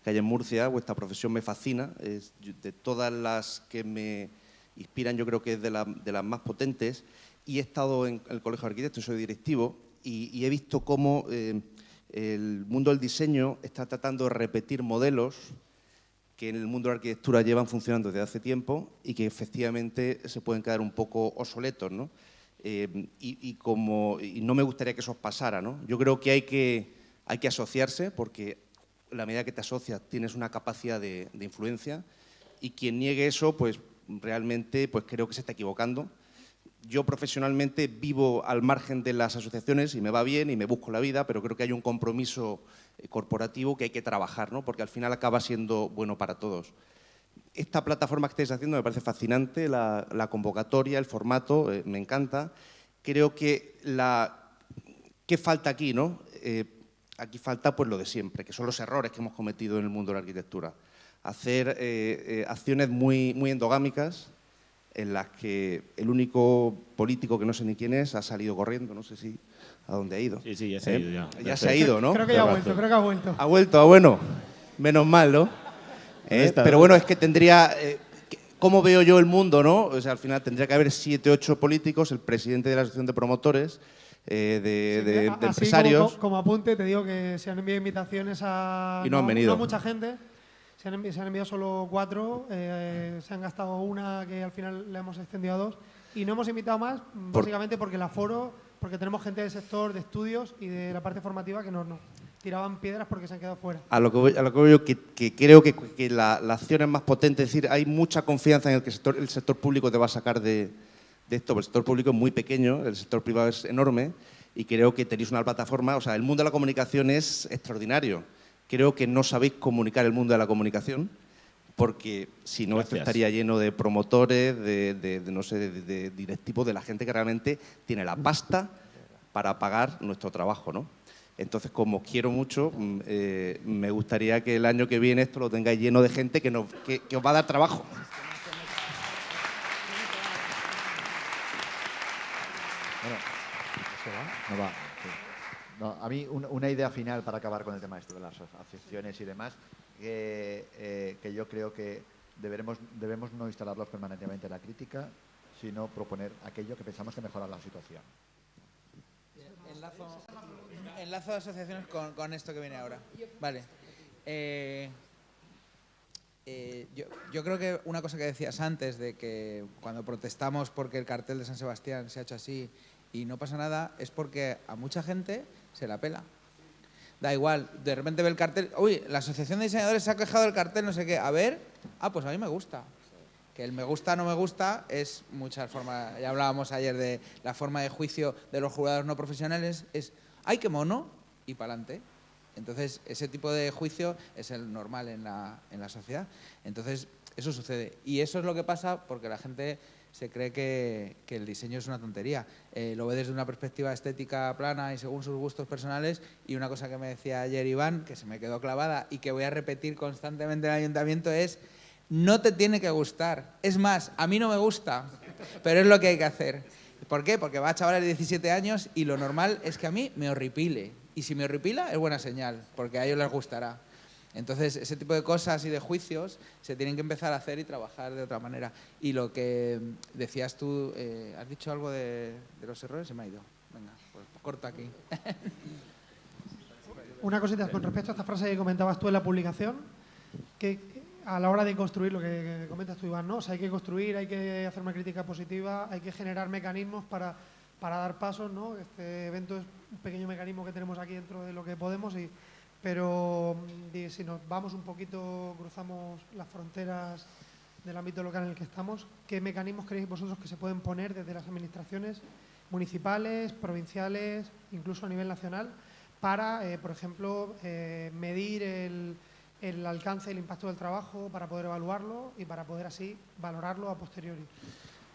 en Murcia. Vuestra profesión me fascina, de todas las que me inspiran yo creo que es de las más potentes. Y he estado en el Colegio de Arquitectos, soy directivo, y he visto cómo el mundo del diseño está tratando de repetir modelos que en el mundo de la arquitectura llevan funcionando desde hace tiempo y que efectivamente se pueden quedar un poco obsoletos, ¿no? Y no me gustaría que eso pasara, ¿no? Yo creo que hay que asociarse, porque a la medida que te asocias tienes una capacidad de influencia, y quien niegue eso, pues realmente pues creo que se está equivocando. Yo profesionalmente vivo al margen de las asociaciones y me va bien y me busco la vida, pero creo que hay un compromiso corporativo que hay que trabajar, ¿no? Porque al final acaba siendo bueno para todos. Esta plataforma que estáis haciendo me parece fascinante, la convocatoria, el formato, me encanta. Creo que ¿qué falta aquí, no? Aquí falta pues lo de siempre, que son los errores que hemos cometido en el mundo de la arquitectura. Hacer acciones muy endogámicas, en las que el único político, que no sé ni quién es, ha salido corriendo, no sé si a dónde ha ido. Sí, ya se ha ido ya. Ya se ha ido, ¿no? Creo que ya ha vuelto, creo que ha vuelto. Ha vuelto, bueno, menos mal, ¿no? Pero bueno, es que tendría... ¿Cómo veo yo el mundo, no? O sea, al final tendría que haber 7, 8 políticos, el presidente de la Asociación de Promotores, de empresarios... Como apunte, te digo que se han enviado invitaciones a... Y no han venido. No mucha gente. Se han enviado solo 4, se han gastado una que al final le hemos extendido a 2 y no hemos invitado más, básicamente porque el aforo, porque tenemos gente del sector de estudios y de la parte formativa que no tiraban piedras porque se han quedado fuera. A lo que voy yo, que creo que la acción es más potente, es decir, hay mucha confianza en el que el sector público te va a sacar de esto, porque el sector público es muy pequeño, el sector privado es enorme y creo que tenéis una plataforma, o sea, el mundo de la comunicación es extraordinario. Creo que no sabéis comunicar el mundo de la comunicación, porque si no, esto estaría lleno de promotores, no sé, de directivos, de la gente que realmente tiene la pasta para pagar nuestro trabajo, ¿no? Entonces, como os quiero mucho, me gustaría que el año que viene esto lo tengáis lleno de gente que os va a dar trabajo. No va. No, a mí una idea final para acabar con el tema de las asociaciones y demás, que yo creo que debemos no instalarlos permanentemente en la crítica, sino proponer aquello que pensamos que mejora la situación. Enlazo de asociaciones con esto que viene ahora. Vale. Yo creo que una cosa que decías antes, de que cuando protestamos porque el cartel de San Sebastián se ha hecho así y no pasa nada, es porque a mucha gente se la pela. Da igual, de repente ve el cartel, uy, la Asociación de Diseñadores se ha quejado del cartel, no sé qué, a ver, pues a mí me gusta. Que el me gusta, no me gusta, es muchas formas, ya hablábamos ayer de la forma de juicio de los jurados no profesionales, es, ¡ay, qué mono! Y para adelante. Entonces, ese tipo de juicio es el normal en la sociedad. Entonces, eso sucede. Y eso es lo que pasa porque la gente se cree que el diseño es una tontería. Lo ve desde una perspectiva estética plana y según sus gustos personales. Y una cosa que me decía ayer Iván, que se me quedó clavada y que voy a repetir constantemente en el ayuntamiento es: no te tiene que gustar. Es más, a mí no me gusta, pero es lo que hay que hacer. ¿Por qué? Porque va a chavales de 17 años y lo normal es que a mí me horripile. Y si me horripila es buena señal, porque a ellos les gustará. Entonces, ese tipo de cosas y de juicios se tienen que empezar a hacer y trabajar de otra manera. Y lo que decías tú, ¿has dicho algo de los errores? Se me ha ido. Venga, pues corta aquí. Una cosita con respecto a esta frase que comentabas tú en la publicación, que a la hora de construir lo que comentas tú, Iván, ¿no? O sea, hay que construir, hay que hacer una crítica positiva, hay que generar mecanismos para dar pasos, ¿no? Este evento es un pequeño mecanismo que tenemos aquí dentro de lo que podemos, pero si nos vamos un poquito, cruzamos las fronteras del ámbito local en el que estamos, ¿qué mecanismos creéis vosotros que se pueden poner desde las administraciones municipales, provinciales, incluso a nivel nacional, para, por ejemplo, medir el alcance y el impacto del trabajo, para poder evaluarlo y para poder así valorarlo a posteriori?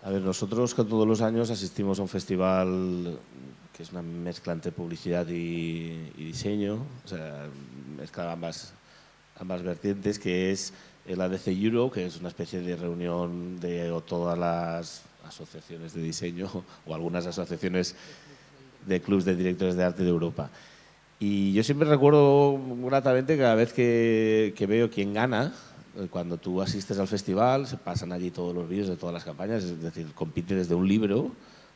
A ver, nosotros que todos los años asistimos a un festival que es una mezcla entre publicidad y diseño, o sea, mezcla ambas vertientes, que es el ADC Euro, que es una especie de reunión de todas las asociaciones de diseño o algunas asociaciones de clubs de directores de arte de Europa. Y yo siempre recuerdo gratamente cada vez que veo quién gana. Cuando tú asistes al festival, se pasan allí todos los vídeos de todas las campañas, es decir, compite desde un libro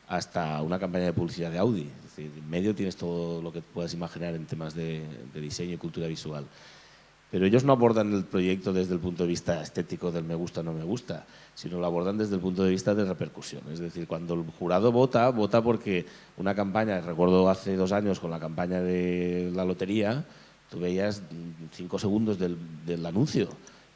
hasta una campaña de publicidad de Audi. Es decir, en medio tienes todo lo que puedas imaginar en temas de diseño y cultura visual. Pero ellos no abordan el proyecto desde el punto de vista estético del me gusta o no me gusta, sino lo abordan desde el punto de vista de repercusión. Es decir, cuando el jurado vota porque una campaña, recuerdo hace 2 años con la campaña de la lotería, tú veías 5 segundos del anuncio,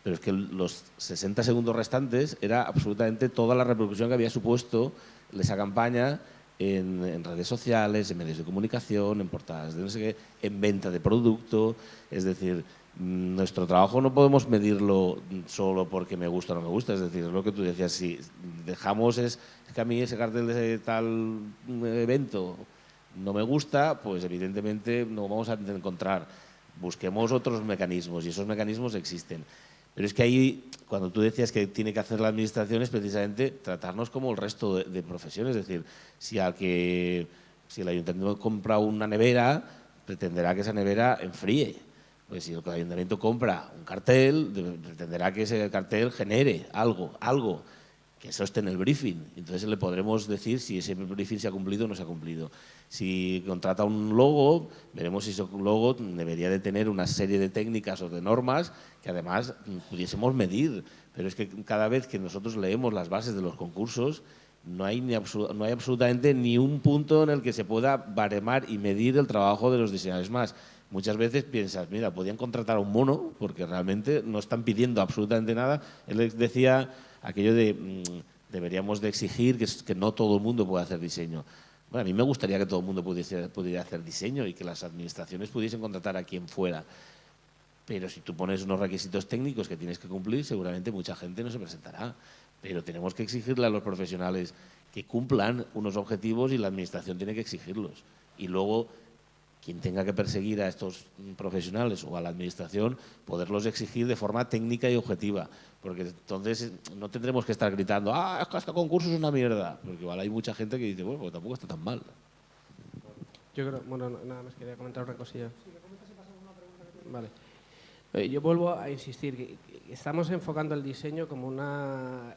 pero es que los 60 segundos restantes era absolutamente toda la repercusión que había supuesto esa campaña en redes sociales, en medios de comunicación, en portadas de no sé qué, en venta de producto. Es decir, nuestro trabajo no podemos medirlo solo porque me gusta o no me gusta. Es decir, es lo que tú decías, si dejamos es que a mí ese cartel de tal evento no me gusta, pues evidentemente no vamos a encontrar. Busquemos otros mecanismos y esos mecanismos existen. Pero es que ahí, cuando tú decías que tiene que hacer la administración, es precisamente tratarnos como el resto de profesiones. Es decir, si el ayuntamiento compra una nevera, pretenderá que esa nevera enfríe. Pues si el ayuntamiento compra un cartel, pretenderá que ese cartel genere algo, que eso esté en el briefing. Entonces le podremos decir si ese briefing se ha cumplido o no se ha cumplido. Si contrata un logo, veremos si ese logo debería de tener una serie de técnicas o de normas que además pudiésemos medir. Pero es que cada vez que nosotros leemos las bases de los concursos, no hay absolutamente ni un punto en el que se pueda baremar y medir el trabajo de los diseñadores. Más, muchas veces piensas, mira, podían contratar a un mono porque realmente no están pidiendo absolutamente nada. Él les decía aquello de deberíamos de exigir que no todo el mundo pueda hacer diseño. Bueno, a mí me gustaría que todo el mundo pudiera hacer diseño y que las administraciones pudiesen contratar a quien fuera. Pero si tú pones unos requisitos técnicos que tienes que cumplir, seguramente mucha gente no se presentará. Pero tenemos que exigirle a los profesionales que cumplan unos objetivos y la administración tiene que exigirlos. Y luego, quien tenga que perseguir a estos profesionales o a la administración, poderlos exigir de forma técnica y objetiva. Porque entonces no tendremos que estar gritando, es que este concurso es una mierda. Porque igual hay mucha gente que dice, bueno, pues tampoco está tan mal. Yo creo, bueno, nada más quería comentar otra cosilla. Vale. Yo vuelvo a insistir, que estamos enfocando el diseño como una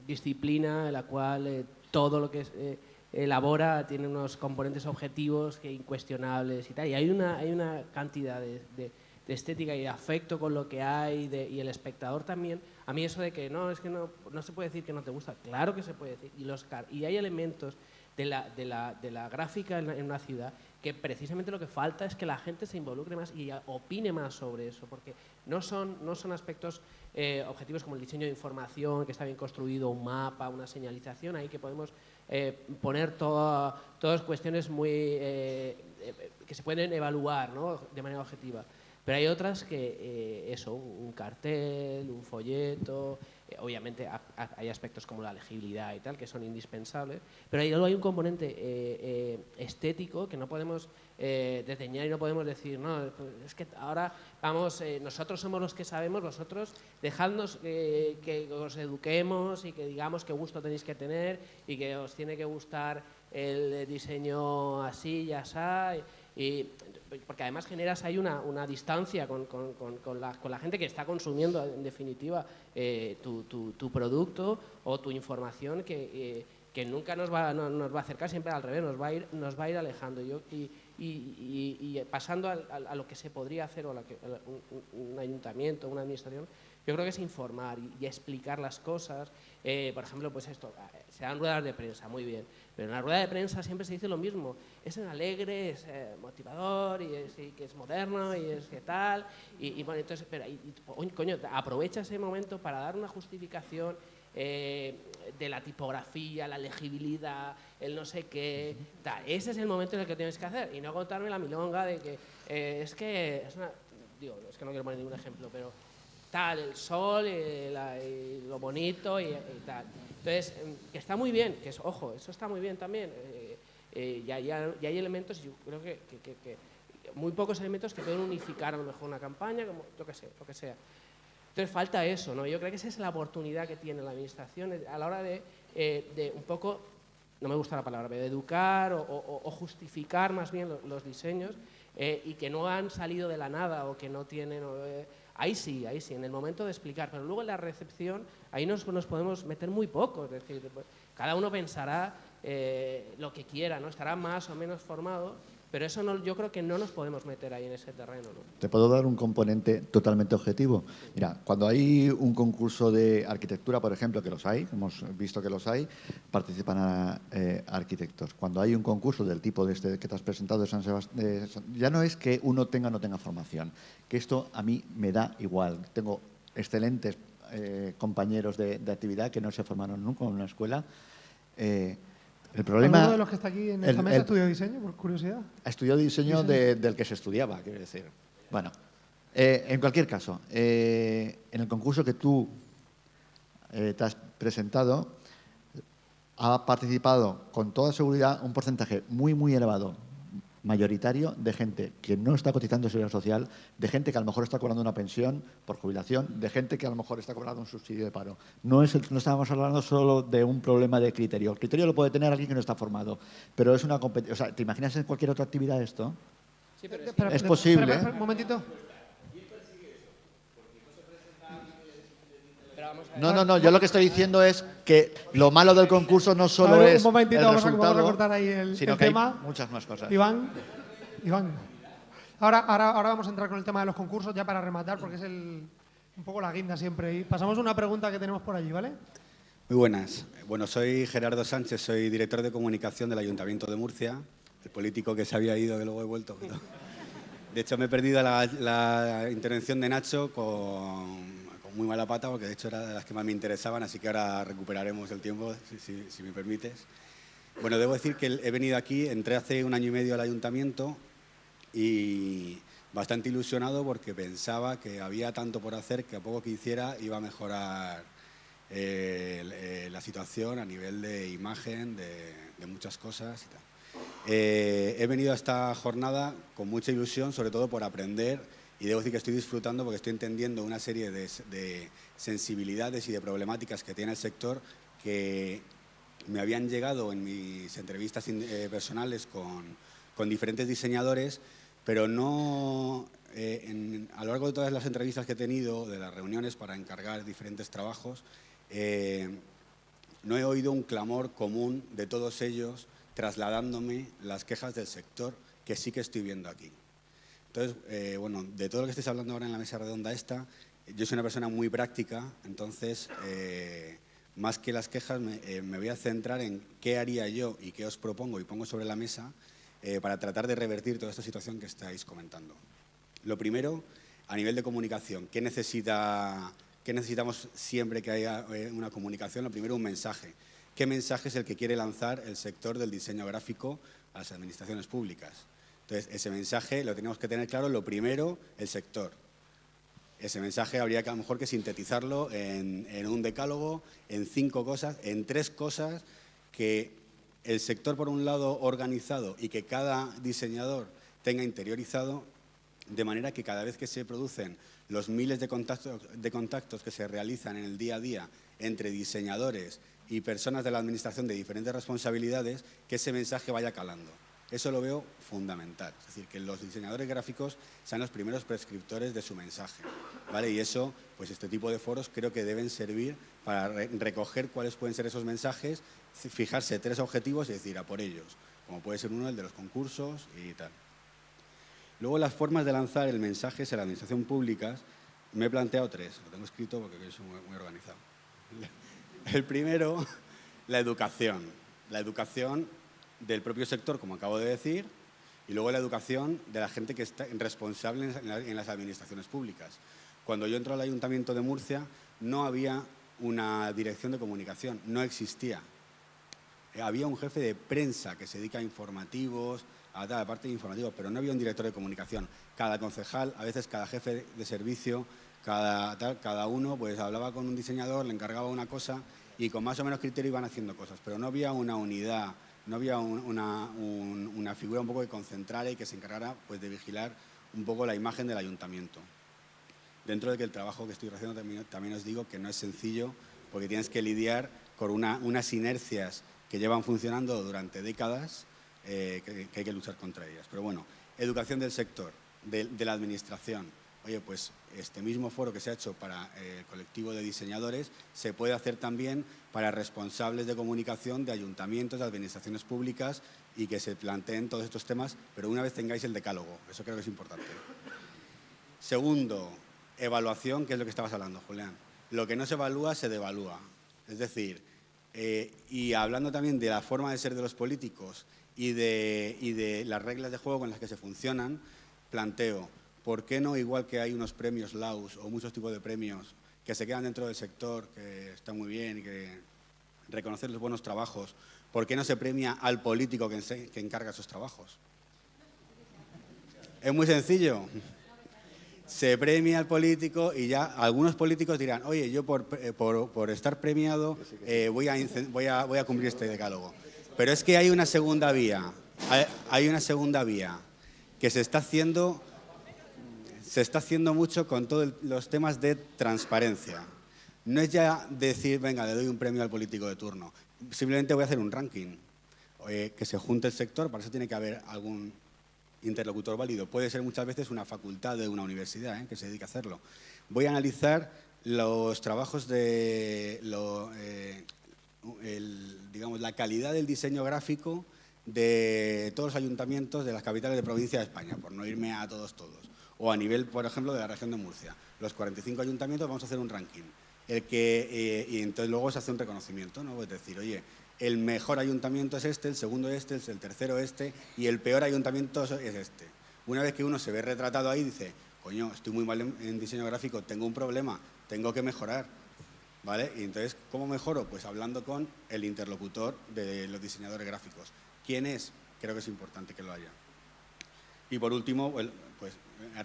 disciplina en la cual todo lo que elabora tiene unos componentes objetivos que incuestionables y tal. Y hay una cantidad de estética y de afecto con lo que hay y el espectador también. A mí eso de que no, es que no se puede decir que no te gusta, claro que se puede decir. Y hay elementos de la gráfica en una ciudad que precisamente lo que falta es que la gente se involucre más y opine más sobre eso, porque no son aspectos objetivos como el diseño de información, que está bien construido, un mapa, una señalización, ahí que podemos poner todas cuestiones muy que se pueden evaluar, ¿no?, de manera objetiva. Pero hay otras que, eso, un cartel, un folleto, obviamente hay aspectos como la legibilidad y tal, que son indispensables, pero luego hay un componente estético que no podemos desdeñar y no podemos decir, no, pues es que ahora vamos, nosotros somos los que sabemos, vosotros dejadnos que os eduquemos y que digamos qué gusto tenéis que tener y que os tiene que gustar el diseño así y así, porque además generas ahí una distancia con la gente que está consumiendo en definitiva tu producto o tu información que nunca nos va a acercar, siempre al revés, nos va a ir alejando. Y pasando a lo que se podría hacer o un ayuntamiento, una administración, yo creo que es informar y explicar las cosas. Por ejemplo, pues esto, se dan ruedas de prensa, muy bien, pero en la rueda de prensa siempre se dice lo mismo, es alegre, es motivador, y que es moderno, y es que tal, y bueno, entonces, coño, aprovecha ese momento para dar una justificación de la tipografía, la legibilidad, el no sé qué, tal. Ese es el momento en el que tienes que hacer, y no contarme la milonga de que es que es una... Digo, es que no quiero poner ningún ejemplo, pero tal, el sol, y lo bonito y tal. Entonces, que está muy bien, que es, ojo, eso está muy bien también. Y hay elementos, yo creo que muy pocos elementos que pueden unificar a lo mejor una campaña, como yo qué sé, lo que sea. Entonces falta eso, ¿no? Yo creo que esa es la oportunidad que tiene la administración a la hora de un poco, no me gusta la palabra, pero de educar o justificar más bien los diseños y que no han salido de la nada o que no tienen... ahí sí, en el momento de explicar, pero luego en la recepción, ahí nos podemos meter muy poco, es decir, cada uno pensará lo que quiera, ¿no? Estará más o menos formado, pero eso no, yo creo que no nos podemos meter ahí en ese terreno, ¿no? Te puedo dar un componente totalmente objetivo. Mira, cuando hay un concurso de arquitectura, por ejemplo, que los hay, hemos visto que los hay, participan arquitectos. Cuando hay un concurso del tipo de este que te has presentado de San Sebastián, ya no es que uno tenga o no tenga formación, que esto a mí me da igual. Tengo excelentes compañeros de actividad que no se formaron nunca en una escuela. El problema, ¿alguno de los que está aquí en esta mesa estudió diseño, por curiosidad? Estudió diseño del que se estudiaba, quiero decir. Bueno, en cualquier caso, en el concurso que tú te has presentado, ha participado con toda seguridad un porcentaje muy, muy elevado, mayoritario, de gente que no está cotizando en seguridad social, de gente que a lo mejor está cobrando una pensión por jubilación, de gente que a lo mejor está cobrando un subsidio de paro. No estábamos hablando solo de un problema de criterio. El criterio lo puede tener alguien que no está formado, pero es una competencia. O sea, ¿te imaginas en cualquier otra actividad esto? Sí, pero es posible. Espera, un momentito. No, yo lo que estoy diciendo es que lo malo del concurso no solo es un momentito, el vamos resultado, a cortar ahí el sino que tema. hay muchas más cosas. Iván. Ahora vamos a entrar con el tema de los concursos ya para rematar, porque es un poco la guinda siempre. Y pasamos a una pregunta que tenemos por allí, ¿vale? Muy buenas. Bueno, soy Gerardo Sánchez, soy director de comunicación del Ayuntamiento de Murcia, el político que se había ido, que luego he vuelto. Pero... De hecho, me he perdido la intervención de Nacho con muy mala pata, porque de hecho era de las que más me interesaban, así que ahora recuperaremos el tiempo, si me permites. Bueno, debo decir que he venido aquí, entré hace 1 año y medio al ayuntamiento y bastante ilusionado porque pensaba que había tanto por hacer que a poco que hiciera iba a mejorar la situación a nivel de imagen, de muchas cosas y tal. He venido a esta jornada con mucha ilusión, sobre todo por aprender, y debo decir que estoy disfrutando porque estoy entendiendo una serie de sensibilidades y de problemáticas que tiene el sector que me habían llegado en mis entrevistas personales con diferentes diseñadores, pero no a lo largo de todas las entrevistas que he tenido, de las reuniones para encargar diferentes trabajos, no he oído un clamor común de todos ellos trasladándome las quejas del sector que sí que estoy viendo aquí. Entonces, bueno, de todo lo que estáis hablando ahora en la mesa redonda esta, yo soy una persona muy práctica, entonces, más que las quejas, me voy a centrar en qué haría yo y qué os propongo y pongo sobre la mesa para tratar de revertir toda esta situación que estáis comentando. Lo primero, a nivel de comunicación, ¿qué necesitamos siempre que haya una comunicación? Lo primero, un mensaje. ¿Qué mensaje es el que quiere lanzar el sector del diseño gráfico a las administraciones públicas? Entonces, ese mensaje lo tenemos que tener claro, lo primero, el sector. Ese mensaje habría que a lo mejor que sintetizarlo en un decálogo, en 5 cosas, en 3 cosas que el sector, por un lado, organizado y que cada diseñador tenga interiorizado, de manera que cada vez que se producen los miles de contactos que se realizan en el día a día entre diseñadores y personas de la administración de diferentes responsabilidades, que ese mensaje vaya calando. Eso lo veo fundamental, es decir, que los diseñadores gráficos sean los primeros prescriptores de su mensaje, ¿vale? Y eso, pues este tipo de foros creo que deben servir para recoger cuáles pueden ser esos mensajes, fijarse 3 objetivos y decir a por ellos, como puede ser uno el de los concursos y tal. Luego, las formas de lanzar el mensaje a la administración pública, me he planteado 3, lo tengo escrito porque soy muy organizado. El primero, la educación. La educación del propio sector, como acabo de decir, y luego la educación de la gente que está responsable en las administraciones públicas. Cuando yo entro al Ayuntamiento de Murcia, no había una dirección de comunicación, no existía. Había un jefe de prensa que se dedica a informativos, a la parte de informativos, pero no había un director de comunicación. Cada concejal, a veces cada jefe de servicio, cada uno pues hablaba con un diseñador, le encargaba una cosa y con más o menos criterio iban haciendo cosas, pero no había una unidad, no había una figura un poco que concentrara y que se encargara pues, de vigilar un poco la imagen del ayuntamiento. Dentro de que el trabajo que estoy haciendo también os digo que no es sencillo porque tienes que lidiar con unas inercias que llevan funcionando durante décadas que hay que luchar contra ellas. Pero bueno, educación del sector, de la administración. Oye, pues este mismo foro que se ha hecho para el colectivo de diseñadores se puede hacer también para responsables de comunicación de ayuntamientos, de administraciones públicas y que se planteen todos estos temas, pero una vez tengáis el decálogo. Eso creo que es importante. Segundo, evaluación, que es lo que estabas hablando, Julián. Lo que no se evalúa, se devalúa. Es decir, y hablando también de la forma de ser de los políticos y de las reglas de juego con las que se funcionan, planteo, ¿por qué no, igual que hay unos premios LAUS o muchos tipos de premios que se quedan dentro del sector, que está muy bien y que reconocer los buenos trabajos, ¿por qué no se premia al político que encarga esos trabajos? Es muy sencillo. Se premia al político y ya algunos políticos dirán, oye, yo por estar premiado voy a cumplir este decálogo. Pero es que hay una segunda vía, que se está haciendo mucho con todos los temas de transparencia. No es ya decir, venga, le doy un premio al político de turno. Simplemente voy a hacer un ranking, que se junte el sector, para eso tiene que haber algún interlocutor válido. Puede ser muchas veces una facultad de una universidad que se dedique a hacerlo. Voy a analizar los trabajos de digamos, la calidad del diseño gráfico de todos los ayuntamientos de las capitales de provincia de España, por no irme a todos. O a nivel, por ejemplo, de la región de Murcia. Los 45 ayuntamientos vamos a hacer un ranking. Y entonces luego se hace un reconocimiento, ¿no? Es decir, oye, el mejor ayuntamiento es este, el segundo este, el tercero este y el peor ayuntamiento es este. Una vez que uno se ve retratado ahí, dice, coño, estoy muy mal en diseño gráfico, tengo un problema, tengo que mejorar, ¿vale? Y entonces, ¿cómo mejoro? Pues hablando con el interlocutor de los diseñadores gráficos. ¿Quién es? Creo que es importante que lo haya. Y por último, pues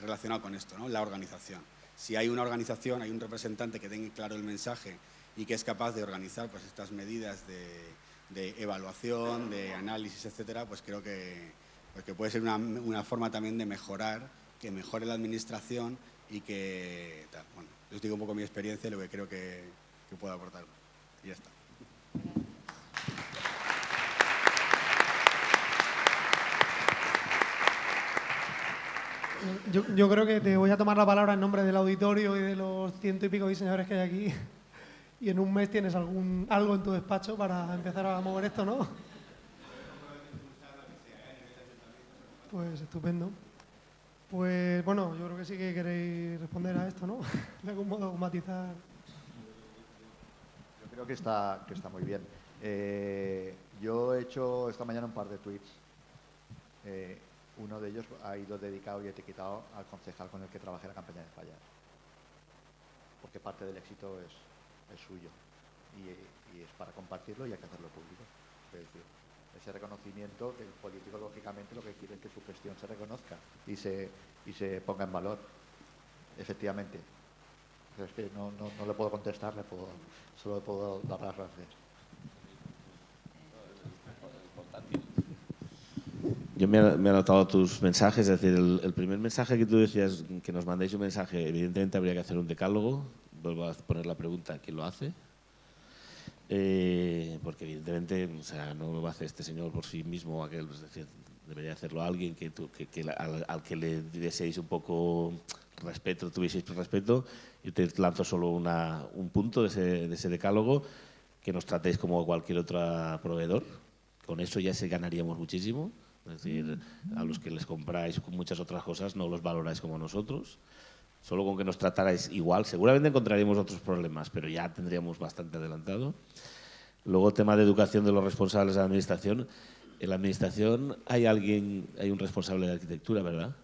relacionado con esto, ¿no? La organización. Si hay una organización, hay un representante que tenga claro el mensaje y que es capaz de organizar pues, estas medidas de evaluación, de análisis, etcétera, pues creo que puede ser una forma también de mejorar, que mejore la administración y que tal. Bueno, os digo un poco mi experiencia y lo que creo que puedo aportar. Y ya está. Yo creo que te voy a tomar la palabra en nombre del auditorio y de los 100 y pico diseñadores que hay aquí. Y en un mes tienes algo en tu despacho para empezar a mover esto, ¿no? Pues estupendo. Pues bueno, yo creo que sí que queréis responder a esto, ¿no? De algún modo matizar. Yo creo que está muy bien. Yo he hecho esta mañana un par de tweets. Uno de ellos ha ido dedicado y etiquetado al concejal con el que trabajé en la campaña de Fallas. Porque parte del éxito es suyo. Y es para compartirlo y hay que hacerlo público. Es decir, ese reconocimiento, que el político lógicamente lo que quiere es que su gestión se reconozca y se ponga en valor, efectivamente. Pero es que no le puedo contestar, solo le puedo dar las gracias. Yo me he anotado tus mensajes, es decir, el primer mensaje que tú decías, que nos mandéis un mensaje, evidentemente habría que hacer un decálogo, vuelvo a poner la pregunta, ¿quién lo hace? Porque evidentemente, o sea, no lo hace este señor por sí mismo, aquel, es decir, debería hacerlo alguien al que le deseéis un poco respeto, tuvieseis respeto. Yo te lanzo solo un punto de ese decálogo, que nos tratéis como cualquier otro proveedor. Con eso ya se ganaríamos muchísimo. Es decir, a los que les compráis con muchas otras cosas no los valoráis como nosotros. Solo con que nos tratarais igual, seguramente encontraríamos otros problemas, pero ya tendríamos bastante adelantado. Luego, tema de educación de los responsables de la administración. En la administración hay un responsable de arquitectura, ¿verdad?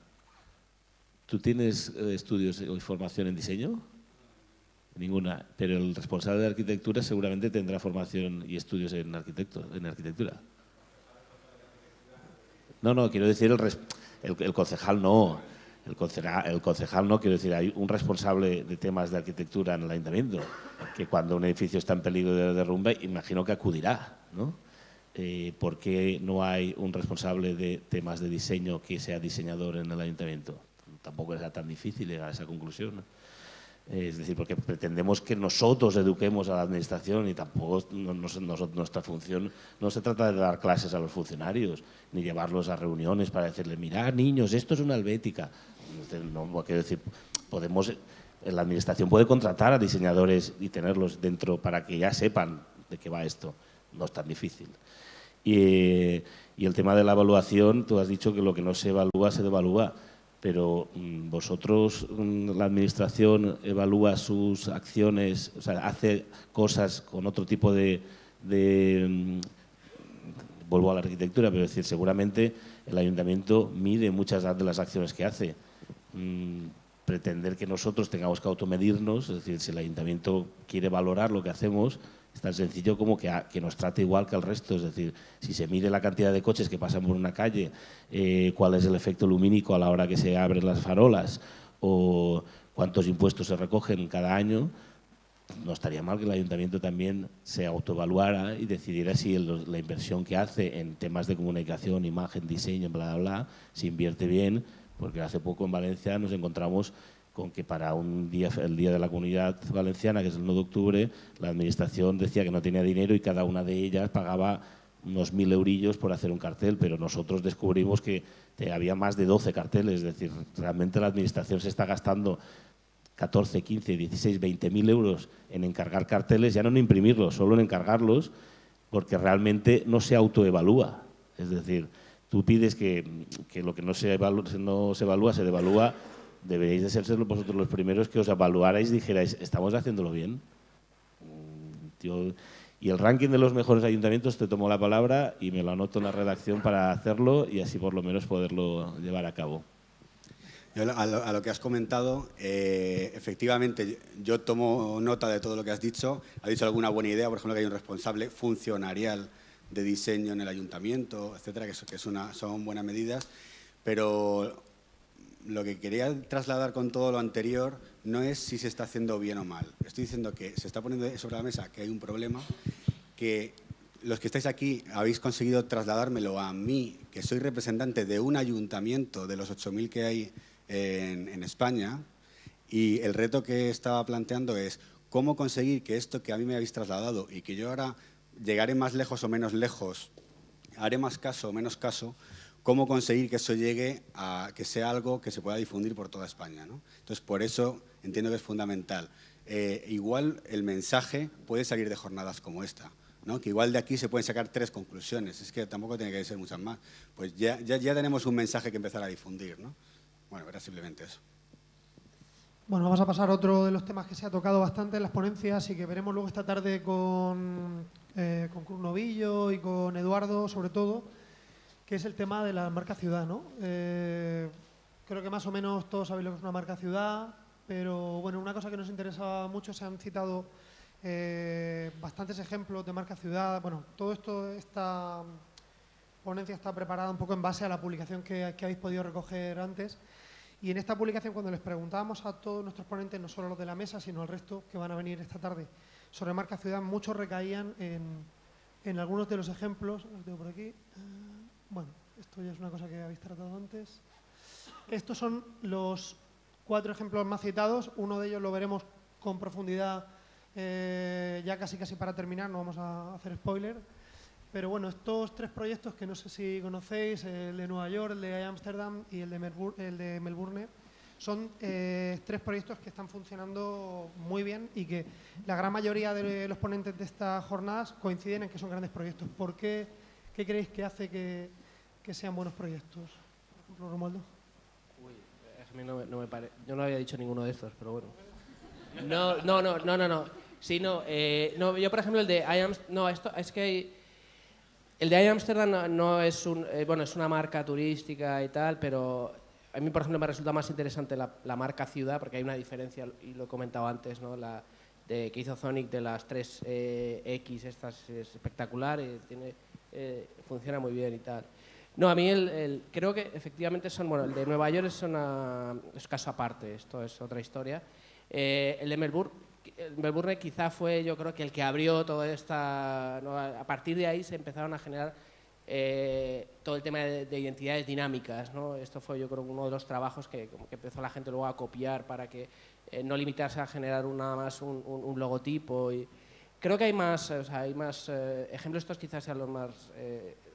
¿Tú tienes estudios o formación en diseño? Ninguna, pero el responsable de arquitectura seguramente tendrá formación y estudios en arquitectura. No, quiero decir el concejal no. El concejal no, quiero decir, hay un responsable de temas de arquitectura en el ayuntamiento, que cuando un edificio está en peligro de derrumbe, imagino que acudirá, ¿no? ¿Por qué no hay un responsable de temas de diseño que sea diseñador en el ayuntamiento? Tampoco era tan difícil llegar a esa conclusión, ¿no? Es decir, porque pretendemos que nosotros eduquemos a la administración y tampoco nuestra función no se trata de dar clases a los funcionarios ni llevarlos a reuniones para decirles, mirad niños, esto es una helvética. No, quiero decir, la administración puede contratar a diseñadores y tenerlos dentro para que ya sepan de qué va esto. No es tan difícil. Y el tema de la evaluación, tú has dicho que lo que no se evalúa se devalúa. Pero vosotros, la administración evalúa sus acciones, o sea, hace cosas con otro tipo vuelvo a la arquitectura, pero es decir, seguramente el ayuntamiento mide muchas de las acciones que hace. Pretender que nosotros tengamos que automedirnos, es decir, si el ayuntamiento quiere valorar lo que hacemos, es tan sencillo como que nos trate igual que al resto. Es decir, si se mide la cantidad de coches que pasan por una calle, cuál es el efecto lumínico a la hora que se abren las farolas o cuántos impuestos se recogen cada año, no estaría mal que el ayuntamiento también se autoevaluara y decidiera si la inversión que hace en temas de comunicación, imagen, diseño, bla, bla, bla, se invierte bien, porque hace poco en Valencia nos encontramos con que para el Día de la Comunidad Valenciana, que es el 1 de octubre, la administración decía que no tenía dinero y cada una de ellas pagaba unos 1.000 eurillos por hacer un cartel, pero nosotros descubrimos que había más de 12 carteles, es decir, realmente la administración se está gastando 14, 15, 16, 20.000 euros en encargar carteles, ya no en imprimirlos, solo en encargarlos, porque realmente no se autoevalúa. Es decir, tú pides que lo que no se evalúa se devalúa. Deberíais de ser vosotros los primeros que os evaluarais y dijerais, ¿estamos haciéndolo bien? Y el ranking de los mejores ayuntamientos, te tomo la palabra y me lo anoto en la redacción para hacerlo y así por lo menos poderlo llevar a cabo. Yo a lo que has comentado, efectivamente, yo tomo nota de todo lo que has dicho. Has dicho alguna buena idea, por ejemplo, que hay un responsable funcionarial de diseño en el ayuntamiento, etcétera, que son buenas medidas, pero lo que quería trasladar con todo lo anterior no es si se está haciendo bien o mal. Estoy diciendo que se está poniendo sobre la mesa que hay un problema, que los que estáis aquí habéis conseguido trasladármelo a mí, que soy representante de un ayuntamiento de los 8.000 que hay en España, y el reto que estaba planteando es cómo conseguir que esto que a mí me habéis trasladado y que yo ahora llegaré más lejos o menos lejos, haré más caso o menos caso, cómo conseguir que eso llegue a que sea algo que se pueda difundir por toda España, ¿no? Entonces, por eso entiendo que es fundamental. Igual el mensaje puede salir de jornadas como esta, ¿no? Que igual de aquí se pueden sacar 3 conclusiones, es que tampoco tiene que ser muchas más. Pues ya tenemos un mensaje que empezar a difundir, ¿no? Bueno, era simplemente eso. Bueno, vamos a pasar a otro de los temas que se ha tocado bastante en las ponencias y que veremos luego esta tarde con Cruz Novillo y con Eduardo, sobre todo, que es el tema de la marca ciudad, ¿no? Creo que más o menos todos sabéis lo que es una marca ciudad, pero bueno, una cosa que nos interesa mucho, se han citado bastantes ejemplos de marca ciudad. Bueno, todo esto, ponencia está preparada un poco en base a la publicación que habéis podido recoger antes. Y en esta publicación, cuando les preguntábamos a todos nuestros ponentes, no solo los de la mesa, sino al resto que van a venir esta tarde, sobre marca ciudad, muchos recaían en algunos de los ejemplos. Los tengo por aquí. Bueno, esto ya es una cosa que habéis tratado antes. Estos son los 4 ejemplos más citados. Uno de ellos lo veremos con profundidad ya casi para terminar, no vamos a hacer spoiler. Pero bueno, estos 3 proyectos que no sé si conocéis, el de Nueva York, el de Ámsterdam y el de Melbourne, son 3 proyectos que están funcionando muy bien y que la gran mayoría de los ponentes de estas jornadas coinciden en que son grandes proyectos. ¿Por qué? ¿Qué creéis que hace que sean buenos proyectos? Por ejemplo, Romualdo. Uy, a mí no me parece. Yo no había dicho ninguno de estos, pero bueno. No. Sí, no, yo por ejemplo el de el de Ámsterdam no es es una marca turística y tal, pero a mí por ejemplo me resulta más interesante la marca ciudad, porque hay una diferencia, y lo he comentado antes, ¿no? La que hizo Zonic de las 3X, esta es espectacular, y funciona muy bien y tal. No, a mí creo que efectivamente el de Nueva York es caso aparte, esto es otra historia. El de Melbourne quizá fue, yo creo que el que abrió toda esta, ¿no? A partir de ahí se empezaron a generar todo el tema de identidades dinámicas, ¿no? Esto fue, yo creo, uno de los trabajos que empezó la gente luego a copiar para que no limitarse a generar un logotipo. Y creo que hay más ejemplos. Estos quizás sean los más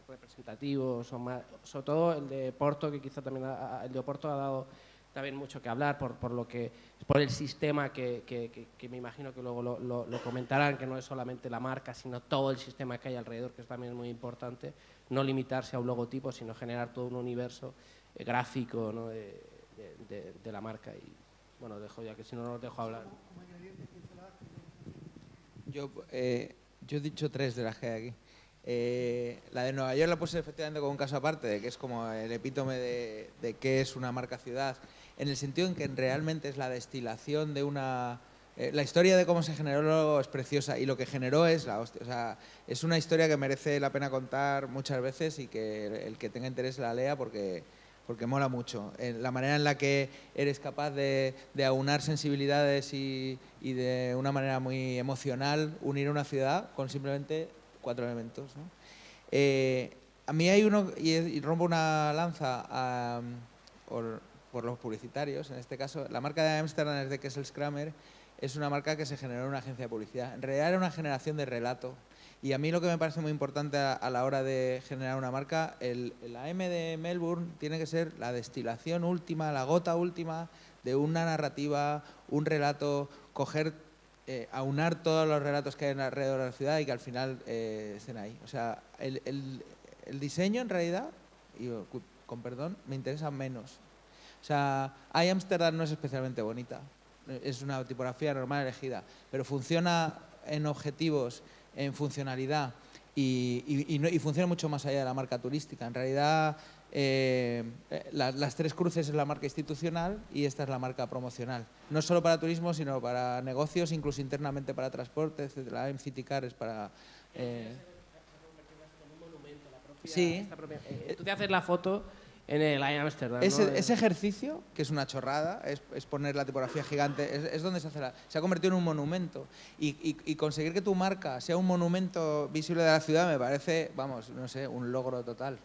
representativos, sobre todo el de Oporto, que quizá también el de Oporto ha dado también mucho que hablar por el sistema que me imagino que luego lo comentarán, que no es solamente la marca, sino todo el sistema que hay alrededor, que también es muy importante, no limitarse a un logotipo, sino generar todo un universo gráfico, ¿no? de la marca. Y bueno, dejo ya, que si no, no os dejo hablar. Yo he dicho 3 de las que hay aquí. La de Nueva York la puse efectivamente como un caso aparte, de que es como el epítome de qué es una marca ciudad, en el sentido en que realmente es la destilación de una... la historia de cómo se generó es preciosa, y lo que generó es la hostia. O sea, es una historia que merece la pena contar muchas veces, y que el que tenga interés la lea porque mola mucho. La manera en la que eres capaz de aunar sensibilidades y de una manera muy emocional unir una ciudad con simplemente 4 elementos, ¿no? A mí hay uno, y rompo una lanza por los publicitarios, en este caso, la marca de Ámsterdam es de Kessel-Kramer, es una marca que se generó en una agencia de publicidad. En realidad era una generación de relato. Y a mí lo que me parece muy importante a la hora de generar una marca, la M de Melbourne tiene que ser la destilación última, la gota última de una narrativa, un relato, aunar todos los relatos que hay alrededor de la ciudad y que al final estén ahí. O sea, el diseño en realidad, y con perdón, me interesa menos. O sea, Ámsterdam no es especialmente bonita, es una tipografía normal elegida, pero funciona en objetivos, en funcionalidad y funciona mucho más allá de la marca turística. En realidad, las 3 cruces es la marca institucional y esta es la marca promocional. No solo para turismo, sino para negocios, incluso internamente para transporte, etc. La City Car es para... Sí. Tú te haces la foto en el Ámsterdam, ¿no? Ese ejercicio, que es una chorrada, es poner la tipografía gigante, es donde se hace se ha convertido en un monumento. Y conseguir que tu marca sea un monumento visible de la ciudad me parece, vamos, no sé, un logro total.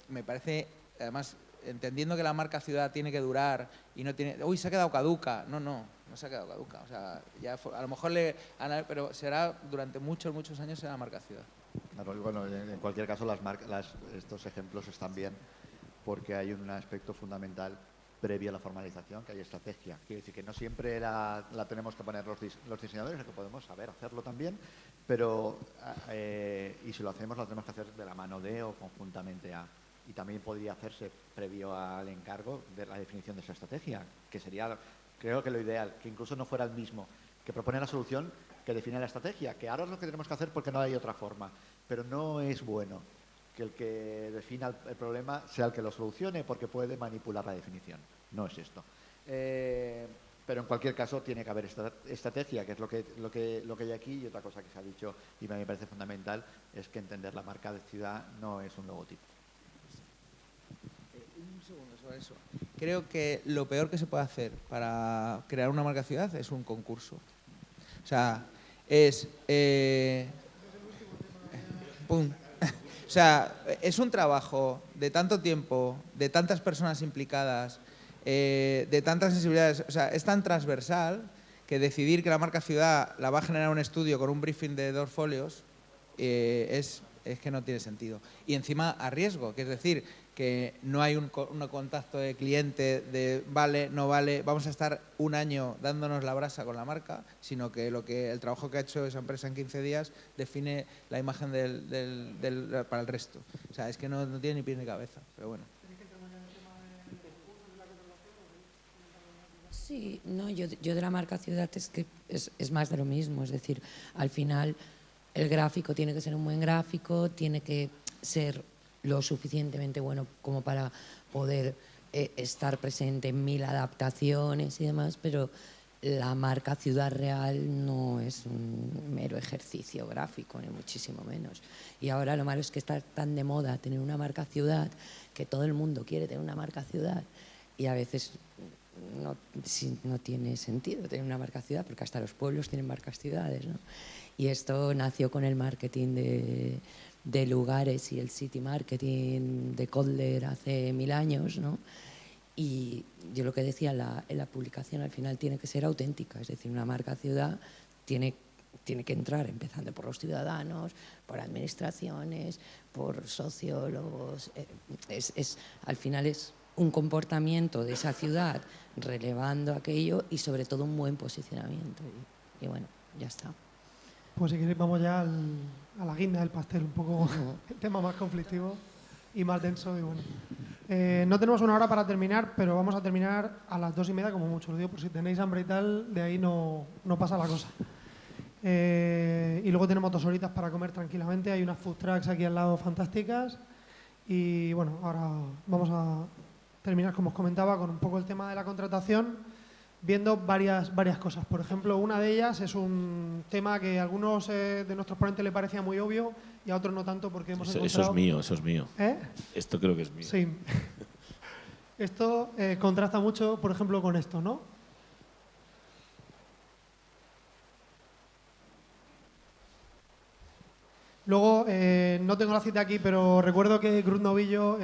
Me parece, además, entendiendo que la marca ciudad tiene que durar y no tiene... Uy, se ha quedado caduca. No se ha quedado caduca. O sea, a lo mejor pero será durante muchos años será la marca ciudad. Claro, y bueno, en cualquier caso estos ejemplos están bien porque hay un aspecto fundamental previo a la formalización, que hay estrategia. Quiere decir que no siempre la tenemos que poner los diseñadores, que podemos saber hacerlo también, pero y si lo hacemos, lo tenemos que hacer de la mano de o conjuntamente a. Y también podría hacerse previo al encargo de la definición de esa estrategia, que sería, creo que lo ideal, que incluso no fuera el mismo que propone la solución que define la estrategia, que ahora es lo que tenemos que hacer porque no hay otra forma, pero no es bueno que el que defina el problema sea el que lo solucione porque puede manipular la definición. No es esto. Pero en cualquier caso tiene que haber estrategia, que es lo que hay aquí, y otra cosa que se ha dicho y me parece fundamental es que entender la marca de ciudad no es un logotipo. Un segundo sobre eso. Creo que lo peor que se puede hacer para crear una marca ciudad es un concurso. O sea, pum. O sea, es un trabajo de tanto tiempo, de tantas personas implicadas, de tantas sensibilidades. O sea, es tan transversal que decidir que la marca ciudad la va a generar un estudio con un briefing de 2 folios es que no tiene sentido. Y encima a riesgo, que es decir, que no hay un contacto de cliente de vale, no vale, vamos a estar un año dándonos la brasa con la marca, sino que el trabajo que ha hecho esa empresa en 15 días define la imagen para el resto. O sea, es que no tiene ni pies ni cabeza, pero bueno. Sí, no, yo de la marca ciudad es que es más de lo mismo, es decir, al final el gráfico tiene que ser un buen gráfico, tiene que ser lo suficientemente bueno como para poder estar presente en 1000 adaptaciones y demás, pero la marca ciudad real no es un mero ejercicio gráfico, ni muchísimo menos. Y ahora lo malo es que está tan de moda tener una marca ciudad que todo el mundo quiere tener una marca ciudad y a veces no tiene sentido tener una marca ciudad porque hasta los pueblos tienen marcas ciudades, ¿no? Y esto nació con el marketing de lugares y el city marketing de Kotler hace 1000 años, ¿no? Y yo lo que decía en la publicación, al final tiene que ser auténtica, es decir, una marca ciudad tiene que entrar empezando por los ciudadanos, por administraciones, por sociólogos, al final es un comportamiento de esa ciudad relevando aquello y sobre todo un buen posicionamiento y bueno, ya está. Pues si queréis vamos ya a la guinda del pastel, un poco el tema más conflictivo y más denso. Y bueno, no tenemos una hora para terminar, pero vamos a terminar a las 2:30 como mucho. Lo digo por si tenéis hambre y tal, de ahí no pasa la cosa. Y luego tenemos 2 horitas para comer tranquilamente. Hay unas food trucks aquí al lado fantásticas. Y bueno, ahora vamos a terminar, como os comentaba, con un poco el tema de la contratación, viendo varias cosas. Por ejemplo, una de ellas es un tema que a algunos de nuestros ponentes le parecía muy obvio y a otros no tanto porque hemos encontrado... Eso es mío. ¿Eh? Esto creo que es mío. Sí. Esto contrasta mucho, por ejemplo, con esto, ¿no? Luego, no tengo la cita aquí, pero recuerdo que Cruz Novillo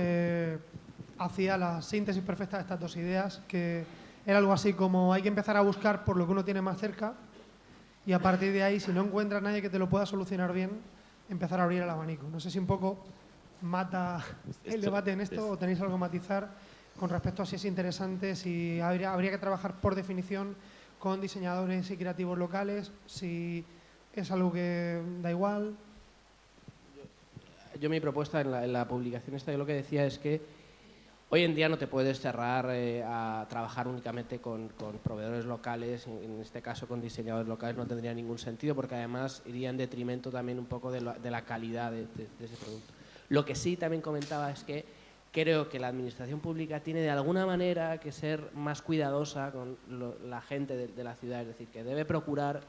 hacía la síntesis perfecta de estas 2 ideas, que era algo así como hay que empezar a buscar por lo que uno tiene más cerca y a partir de ahí, si no encuentras nadie que te lo pueda solucionar bien, empezar a abrir el abanico. No sé si un poco mata el debate en esto o tenéis algo que matizar con respecto a si es interesante, si habría que trabajar por definición con diseñadores y creativos locales, si es algo que da igual. Yo mi propuesta en la publicación esta, yo lo que decía es que hoy en día no te puedes cerrar a trabajar únicamente con proveedores locales, en este caso con diseñadores locales no tendría ningún sentido porque además iría en detrimento también un poco de la calidad de ese producto. Lo que sí también comentaba es que creo que la administración pública tiene de alguna manera que ser más cuidadosa con la gente de la ciudad, es decir, que debe procurar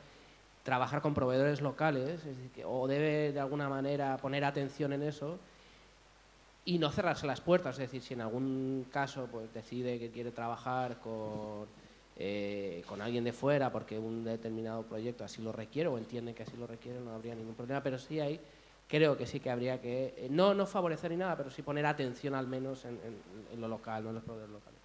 trabajar con proveedores locales, es decir, o debe de alguna manera poner atención en eso y no cerrarse las puertas, es decir, si en algún caso pues, decide que quiere trabajar con alguien de fuera porque un determinado proyecto así lo requiere o entiende que así lo requiere, no habría ningún problema, pero sí creo que sí que habría que, no favorecer ni nada, pero sí poner atención al menos en lo local, no en los proveedores locales.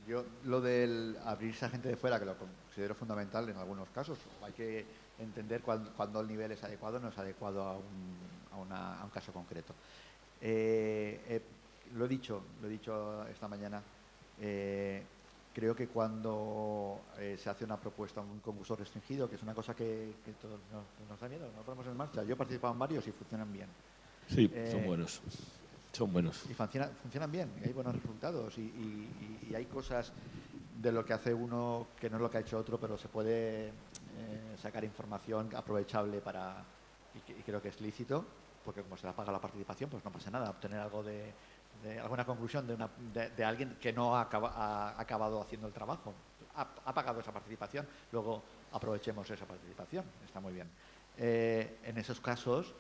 Yo lo del abrirse a gente de fuera, que lo considero fundamental en algunos casos, hay que entender cuándo el nivel es adecuado o no es adecuado a un caso concreto. Lo he dicho esta mañana, creo que cuando se hace una propuesta, un concurso restringido, que es una cosa que todos nos da miedo, no ponemos en marcha. Yo he participado en varios y funcionan bien. Sí, son buenos. Son buenos. Y funcionan bien, y hay buenos resultados y hay cosas de lo que hace uno que no es lo que ha hecho otro, pero se puede sacar información aprovechable y creo que es lícito, porque como se le paga la participación, pues no pasa nada, obtener algo de alguna conclusión de alguien que no ha acabado haciendo el trabajo. ha pagado esa participación, luego aprovechemos esa participación, está muy bien. En esos casos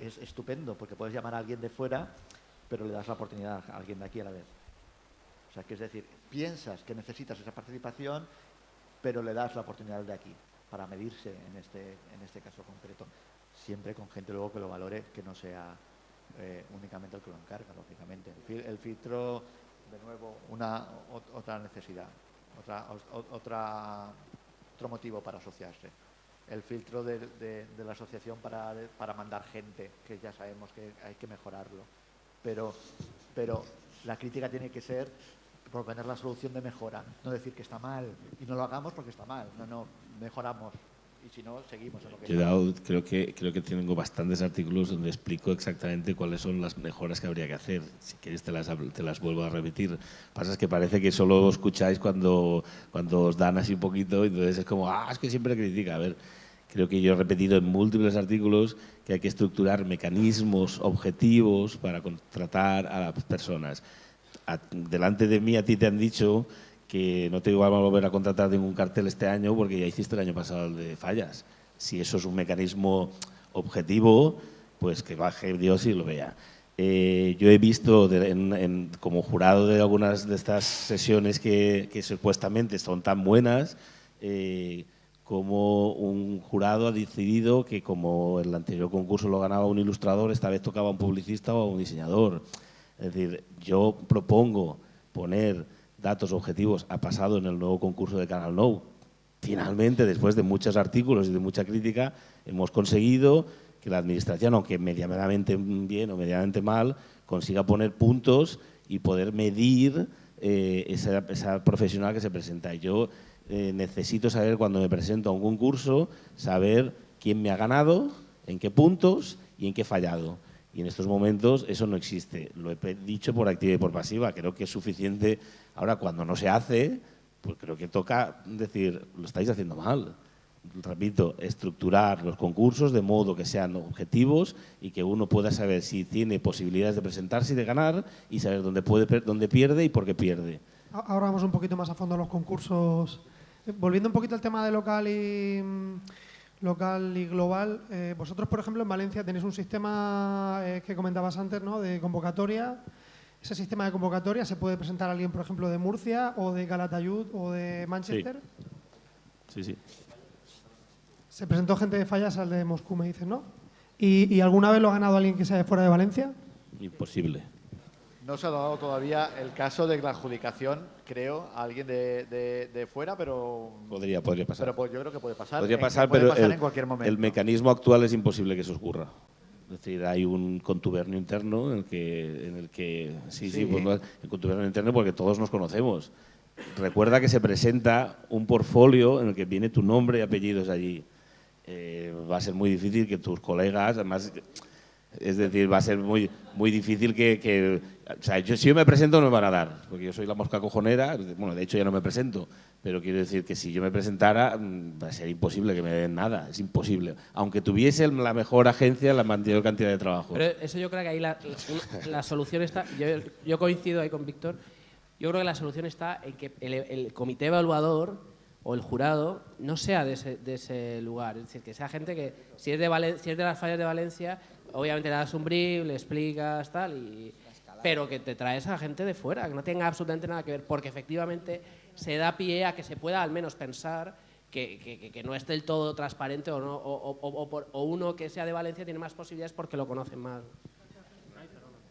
es estupendo, porque puedes llamar a alguien de fuera, pero le das la oportunidad a alguien de aquí a la vez. O sea, que es decir, piensas que necesitas esa participación, pero le das la oportunidad de aquí, para medirse en este caso concreto, siempre con gente luego que lo valore, que no sea únicamente el que lo encarga, lógicamente. El filtro, de nuevo, otra necesidad, otro motivo para asociarse. El filtro de la asociación para mandar gente, que ya sabemos que hay que mejorarlo. Pero la crítica tiene que ser proponer la solución de mejora, no decir que está mal y no lo hagamos porque está mal, no, mejoramos y si no, seguimos en lo que Yo creo que tengo bastantes artículos donde explico exactamente cuáles son las mejoras que habría que hacer. Si quieres te las vuelvo a repetir. Pasa es que parece que solo escucháis cuando os dan así un poquito y entonces es como, es que siempre critica. A ver, creo que yo he repetido en múltiples artículos que hay que estructurar mecanismos objetivos para contratar a las personas. Delante de mí a ti te han dicho que no te iban a volver a contratar ningún cartel este año porque ya hiciste el año pasado el de fallas. Si eso es un mecanismo objetivo, pues que baje Dios y lo vea. Yo he visto como jurado de algunas de estas sesiones que supuestamente son tan buenas, como un jurado ha decidido que como el anterior concurso lo ganaba un ilustrador, esta vez tocaba a un publicista o a un diseñador. Es decir, yo propongo poner datos objetivos. Ha pasado en el nuevo concurso de Canal Nou. Finalmente, después de muchos artículos y de mucha crítica, hemos conseguido que la Administración, aunque medianamente bien o medianamente mal, consiga poner puntos y poder medir esa profesional que se presenta. Yo necesito saber, cuando me presento a un concurso, saber quién me ha ganado, en qué puntos y en qué he fallado. Y en estos momentos eso no existe. Lo he dicho por activa y por pasiva. Creo que es suficiente. Ahora, cuando no se hace, pues creo que toca decir, lo estáis haciendo mal. Repito, estructurar los concursos de modo que sean objetivos y que uno pueda saber si tiene posibilidades de presentarse y de ganar y saber dónde pierde y por qué pierde. Ahora vamos un poquito más a fondo a los concursos. Volviendo un poquito al tema de local y global, vosotros, por ejemplo, en Valencia tenéis un sistema que comentabas antes, ¿no?, de convocatoria. ¿Ese sistema de convocatoria se puede presentar a alguien, por ejemplo, de Murcia o de Calatayud o de Manchester? Sí. Se presentó gente de Fallas al de Moscú, me dices, ¿no? ¿Y alguna vez lo ha ganado alguien que sea de fuera de Valencia? Imposible. No se ha dado todavía el caso de la adjudicación, creo, a alguien de fuera, pero… Podría pasar. Pero yo creo que puede pasar. Podría pasar, puede pero pasar en cualquier momento. el mecanismo actual es imposible que eso ocurra. Es decir, hay un contubernio interno en el que pues, el contubernio interno porque todos nos conocemos. Recuerda que se presenta un portfolio en el que viene tu nombre y apellidos allí. Va a ser muy difícil que tus colegas, además… Es decir, va a ser muy difícil o sea, si yo me presento no me van a dar, porque yo soy la mosca cojonera. Bueno, de hecho ya no me presento, pero quiero decir que si yo me presentara va a ser imposible que me den nada, es imposible. Aunque tuviese la mejor agencia, la mayor cantidad de trabajo. Pero eso yo creo que ahí la solución está… Yo coincido ahí con Víctor. Yo creo que la solución está en que el comité evaluador o el jurado no sea de ese lugar. Es decir, que sea gente que, si es de las Fallas de Valencia, obviamente le das un brief, le explicas, tal, pero que te traes a gente de fuera, que no tenga absolutamente nada que ver, porque efectivamente se da pie a que se pueda al menos pensar que no es del todo transparente o uno que sea de Valencia tiene más posibilidades porque lo conocen más.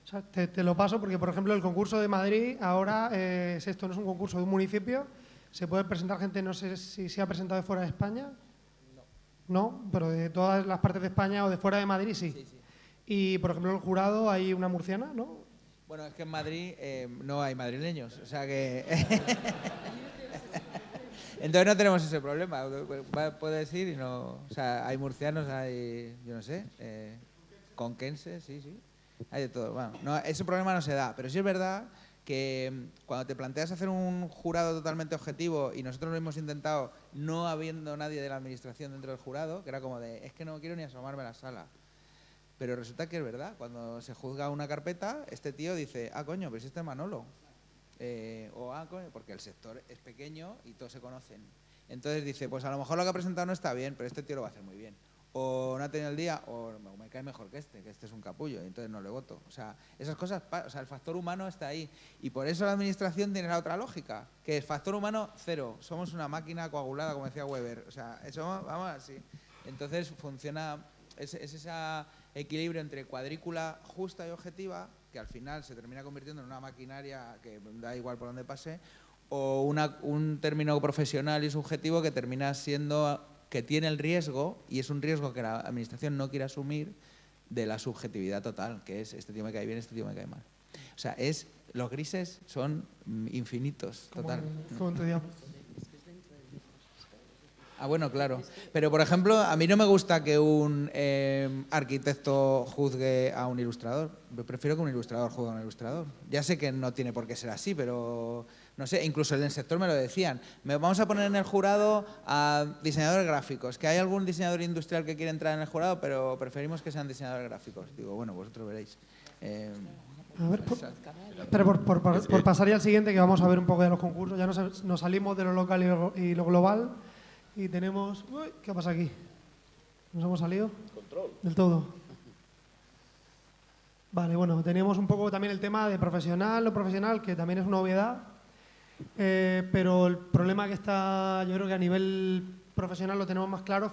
O sea, te lo paso porque, por ejemplo, el concurso de Madrid ahora esto no es un concurso de un municipio. ¿Se puede presentar gente, no sé si se ha presentado de fuera de España? No, pero de todas las partes de España o de fuera de Madrid sí. Y, por ejemplo, en el jurado hay una murciana, ¿no? Bueno, es que en Madrid no hay madrileños, o sea que… Entonces no tenemos ese problema, puedes ir y no… O sea, hay murcianos, hay, yo no sé, conquenses, sí, hay de todo. Bueno, no, ese problema no se da, pero sí es verdad que cuando te planteas hacer un jurado totalmente objetivo, y nosotros lo hemos intentado no habiendo nadie de la administración dentro del jurado, que era como de, es que no quiero ni asomarme a la sala. Pero resulta que es verdad, cuando se juzga una carpeta, este tío dice, coño, pero si este es Manolo. porque el sector es pequeño y todos se conocen. Entonces dice, pues a lo mejor lo que ha presentado no está bien, pero este tío lo va a hacer muy bien. O no ha tenido el día, o me cae mejor que este es un capullo, y entonces no le voto. O sea, esas cosas, o sea, el factor humano está ahí. Y por eso la administración tiene la otra lógica, que el factor humano, cero. Somos una máquina coagulada, como decía Weber. O sea, eso vamos así. Entonces funciona, es ese equilibrio entre cuadrícula justa y objetiva, que al final se termina convirtiendo en una maquinaria que da igual por donde pase, o un término profesional y subjetivo que termina siendo, que tiene el riesgo, y es un riesgo que la administración no quiere asumir, de la subjetividad total, que es este tío me cae bien, este tío me cae mal. O sea, los grises son infinitos, total. ¿Cómo te digo? Ah, bueno, claro. Pero, por ejemplo, a mí no me gusta que un arquitecto juzgue a un ilustrador. Yo prefiero que un ilustrador juzgue a un ilustrador. Ya sé que no tiene por qué ser así, pero no sé, incluso en el sector me lo decían. Vamos a poner en el jurado a diseñadores gráficos, que hay algún diseñador industrial que quiere entrar en el jurado, pero preferimos que sean diseñadores gráficos. Digo, bueno, vosotros veréis. A ver, pero por pasar ya al siguiente, que vamos a ver un poco de los concursos. Ya nos salimos de lo local y lo global. Y tenemos... Uy, ¿qué pasa aquí? ¿Nos hemos salido? Control. Del todo. Vale, bueno, teníamos un poco también el tema de profesional, no profesional, que también es una obviedad. Pero el problema que está, yo creo que a nivel profesional lo tenemos más claro,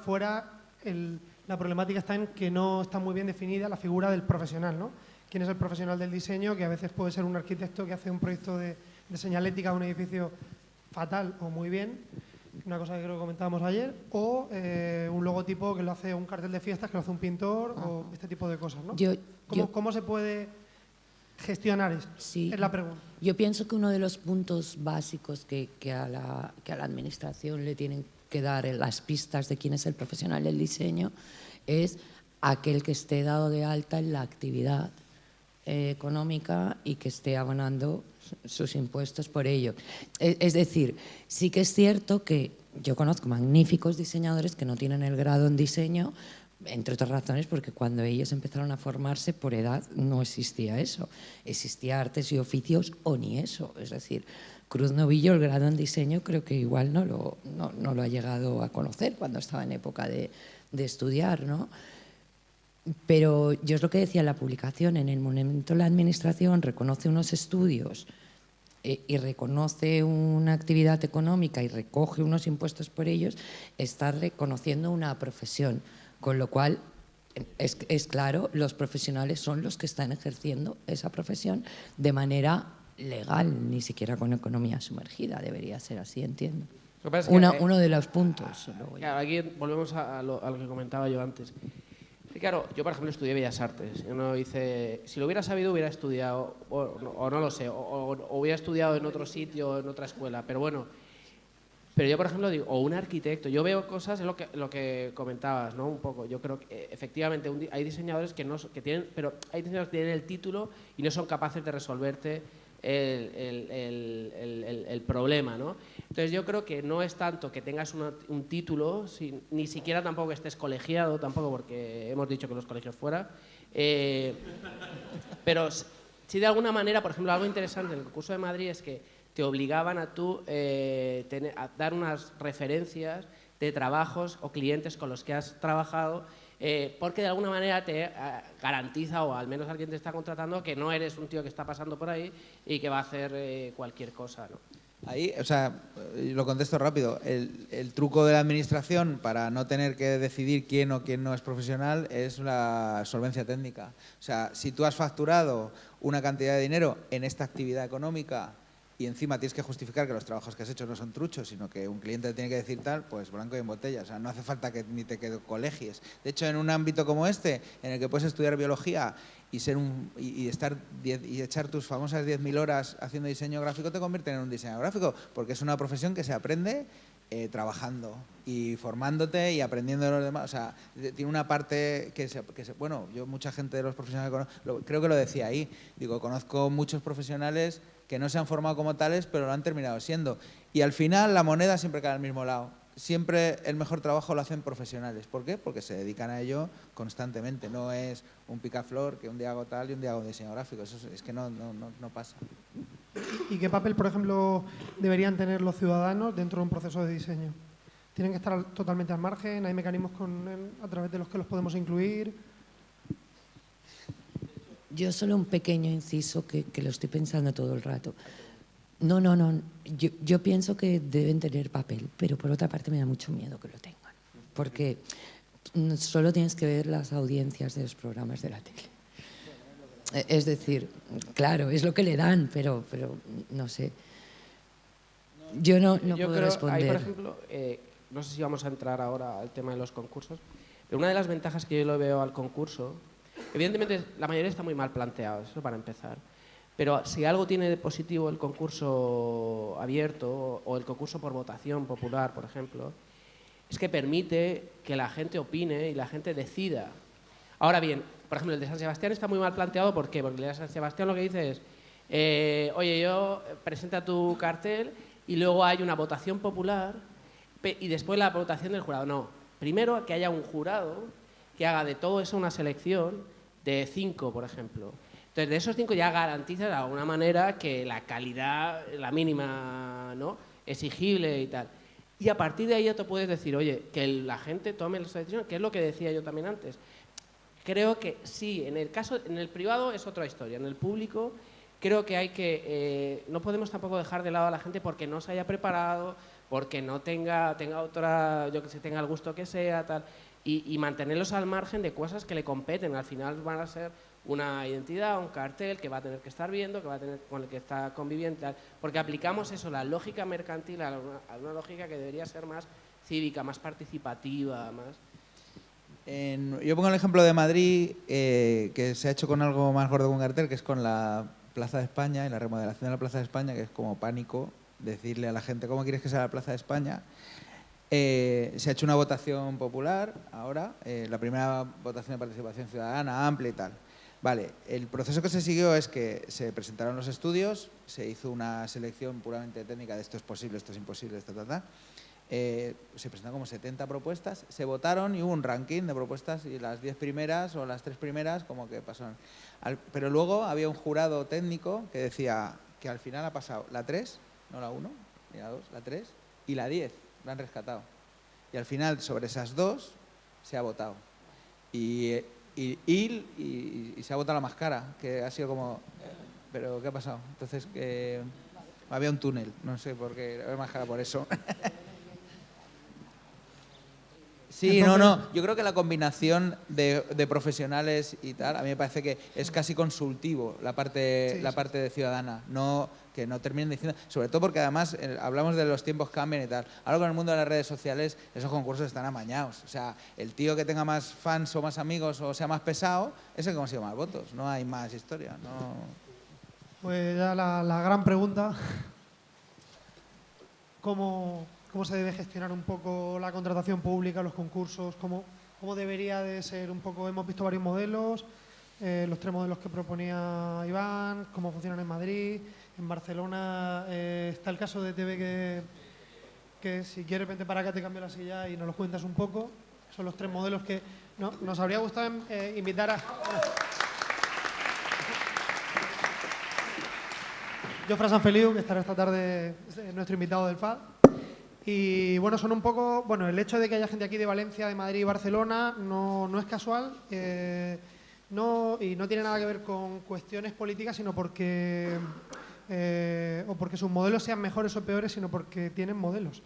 la problemática está en que no está muy bien definida la figura del profesional, ¿no? ¿Quién es el profesional del diseño? Que a veces puede ser un arquitecto que hace un proyecto de señalética de un edificio fatal o muy bien, una cosa que creo que comentábamos ayer, o un logotipo que lo hace un cartel de fiestas, que lo hace un pintor, o este tipo de cosas, ¿no? ¿Cómo se puede gestionar esto? Sí, es la pregunta. Yo pienso que uno de los puntos básicos que a la administración le tienen que dar las pistas de quién es el profesional del diseño es aquel que esté dado de alta en la actividad económica y que esté abonando sus impuestos por ello. Es decir, sí que es cierto que yo conozco magníficos diseñadores que no tienen el grado en diseño, entre otras razones porque cuando ellos empezaron a formarse por edad no existía eso, existía artes y oficios o ni eso. Es decir, Cruz Novillo el grado en diseño creo que igual no lo ha llegado a conocer cuando estaba en época de estudiar, ¿no? Pero yo es lo que decía en la publicación, en el momento la administración reconoce unos estudios y reconoce una actividad económica y recoge unos impuestos por ellos, está reconociendo una profesión, con lo cual es claro, los profesionales son los que están ejerciendo esa profesión de manera legal, ni siquiera con economía sumergida, debería ser así, entiendo. Uno de los puntos. Claro, aquí volvemos a lo que comentaba yo antes. Y claro, yo por ejemplo estudié Bellas Artes. Yo no hice, si lo hubiera sabido hubiera estudiado, o no lo sé, o hubiera estudiado en otro sitio, en otra escuela. Pero bueno, pero yo por ejemplo digo, o un arquitecto. Yo veo cosas, es lo que comentabas, ¿no? Un poco. Yo creo que efectivamente hay diseñadores que tienen, pero hay diseñadores que tienen el título y no son capaces de resolverte el problema, ¿no? Entonces yo creo que no es tanto que tengas un título, ni siquiera tampoco que estés colegiado, tampoco porque hemos dicho que los colegios fuera, pero sí de alguna manera, por ejemplo, algo interesante en el concurso de Madrid es que te obligaban a dar unas referencias de trabajos o clientes con los que has trabajado, porque de alguna manera te garantiza, o al menos alguien te está contratando, que no eres un tío que está pasando por ahí y que va a hacer cualquier cosa, ¿no? Ahí, o sea, lo contesto rápido. El truco de la administración para no tener que decidir quién o quién no es profesional es la solvencia técnica. O sea, si tú has facturado una cantidad de dinero en esta actividad económica y encima tienes que justificar que los trabajos que has hecho no son truchos, sino que un cliente te tiene que decir tal, pues blanco y en botella. O sea, no hace falta que ni te colegies. De hecho, en un ámbito como este, en el que puedes estudiar biología y echar tus famosas 10.000 horas haciendo diseño gráfico, te convierten en un diseñador gráfico, porque es una profesión que se aprende trabajando y formándote y aprendiendo de los demás. O sea, tiene una parte bueno, yo mucha gente de los profesionales creo que lo decía ahí, digo, conozco muchos profesionales que no se han formado como tales, pero lo han terminado siendo. Y al final la moneda siempre cae al mismo lado. Siempre el mejor trabajo lo hacen profesionales. ¿Por qué? Porque se dedican a ello constantemente. No es un picaflor que un día hago tal y un día hago diseño gráfico. Eso es que no pasa. ¿Y qué papel, por ejemplo, deberían tener los ciudadanos dentro de un proceso de diseño? ¿Tienen que estar totalmente al margen? ¿Hay mecanismos a través de los que los podemos incluir? Yo solo un pequeño inciso que lo estoy pensando todo el rato. No. Yo pienso que deben tener papel, pero por otra parte me da mucho miedo que lo tengan. Porque solo tienes que ver las audiencias de los programas de la tele. Es decir, claro, es lo que le dan, pero no sé. Yo no puedo responder. Ahí, por ejemplo, no sé si vamos a entrar ahora al tema de los concursos, pero una de las ventajas que yo lo veo al concurso, evidentemente la mayoría está muy mal planteado, eso para empezar. Pero si algo tiene de positivo el concurso abierto o el concurso por votación popular, por ejemplo, es que permite que la gente opine y la gente decida. Ahora bien, por ejemplo, el de San Sebastián está muy mal planteado. ¿Por qué? Porque el de San Sebastián lo que dice es, oye, presenta tu cartel y luego hay una votación popular y después la votación del jurado. No, primero que haya un jurado que haga de todo eso una selección de 5, por ejemplo. Entonces, de esos 5 ya garantiza de alguna manera que la calidad, la mínima, ¿no?, exigible y tal. Y a partir de ahí ya te puedes decir, oye, que la gente tome las decisiones, que es lo que decía yo también antes. Creo que sí, en el privado es otra historia, en el público creo que no podemos tampoco dejar de lado a la gente porque no se haya preparado, porque no tenga otra, yo que sé, tenga el gusto que sea, tal, y mantenerlos al margen de cosas que le competen. Al final van a ser una identidad, un cartel que va a tener que estar viendo, que va a tener con el que está conviviendo, tal, porque aplicamos eso, la lógica mercantil a una lógica que debería ser más cívica, más participativa, más... Yo pongo el ejemplo de Madrid, que se ha hecho con algo más gordo que un cartel, que es con la Plaza de España y la remodelación de la Plaza de España, que es como pánico decirle a la gente cómo quieres que sea la Plaza de España. Se ha hecho una votación popular ahora, la primera votación de participación ciudadana, amplia y tal. Vale, el proceso que se siguió es que se presentaron los estudios, se hizo una selección puramente técnica de esto es posible, esto es imposible, esto, se presentaron como 70 propuestas, se votaron y hubo un ranking de propuestas y las 10 primeras o las 3 primeras como que pasaron. Pero luego había un jurado técnico que decía que al final ha pasado la 3, no la 1, ni la 2, la 3 y la 10, la han rescatado. Y al final sobre esas 2 se ha votado. Y se ha votado la más cara, que ha sido como... ¿Pero qué ha pasado? Entonces, había un túnel, no sé por qué, era más cara por eso. Sí, no, yo creo que la combinación de profesionales y tal, a mí me parece que es casi consultivo la parte de ciudadana, que no terminen diciendo, sobre todo porque además hablamos de los tiempos cambian y tal. Ahora con el mundo de las redes sociales esos concursos están amañados, o sea, el tío que tenga más fans o más amigos o sea más pesado es el que consigue más votos, no hay más historia. No. Pues ya la gran pregunta, ¿cómo se debe gestionar un poco la contratación pública, los concursos? ¿Cómo debería de ser un poco? Hemos visto varios modelos, los 3 modelos que proponía Iván, cómo funcionan en Madrid, en Barcelona. Está el caso de TV que si quieres vente para acá, te cambio la silla y nos lo cuentas un poco. Son los 3 modelos que nos habría gustado invitar a... Jofre Sanfeliu, que estará esta tarde, nuestro invitado del FAD. Y bueno, son un poco... Bueno, el hecho de que haya gente aquí de Valencia, de Madrid y Barcelona no es casual y no tiene nada que ver con cuestiones políticas, sino porque sus modelos sean mejores o peores, sino porque tienen modelos,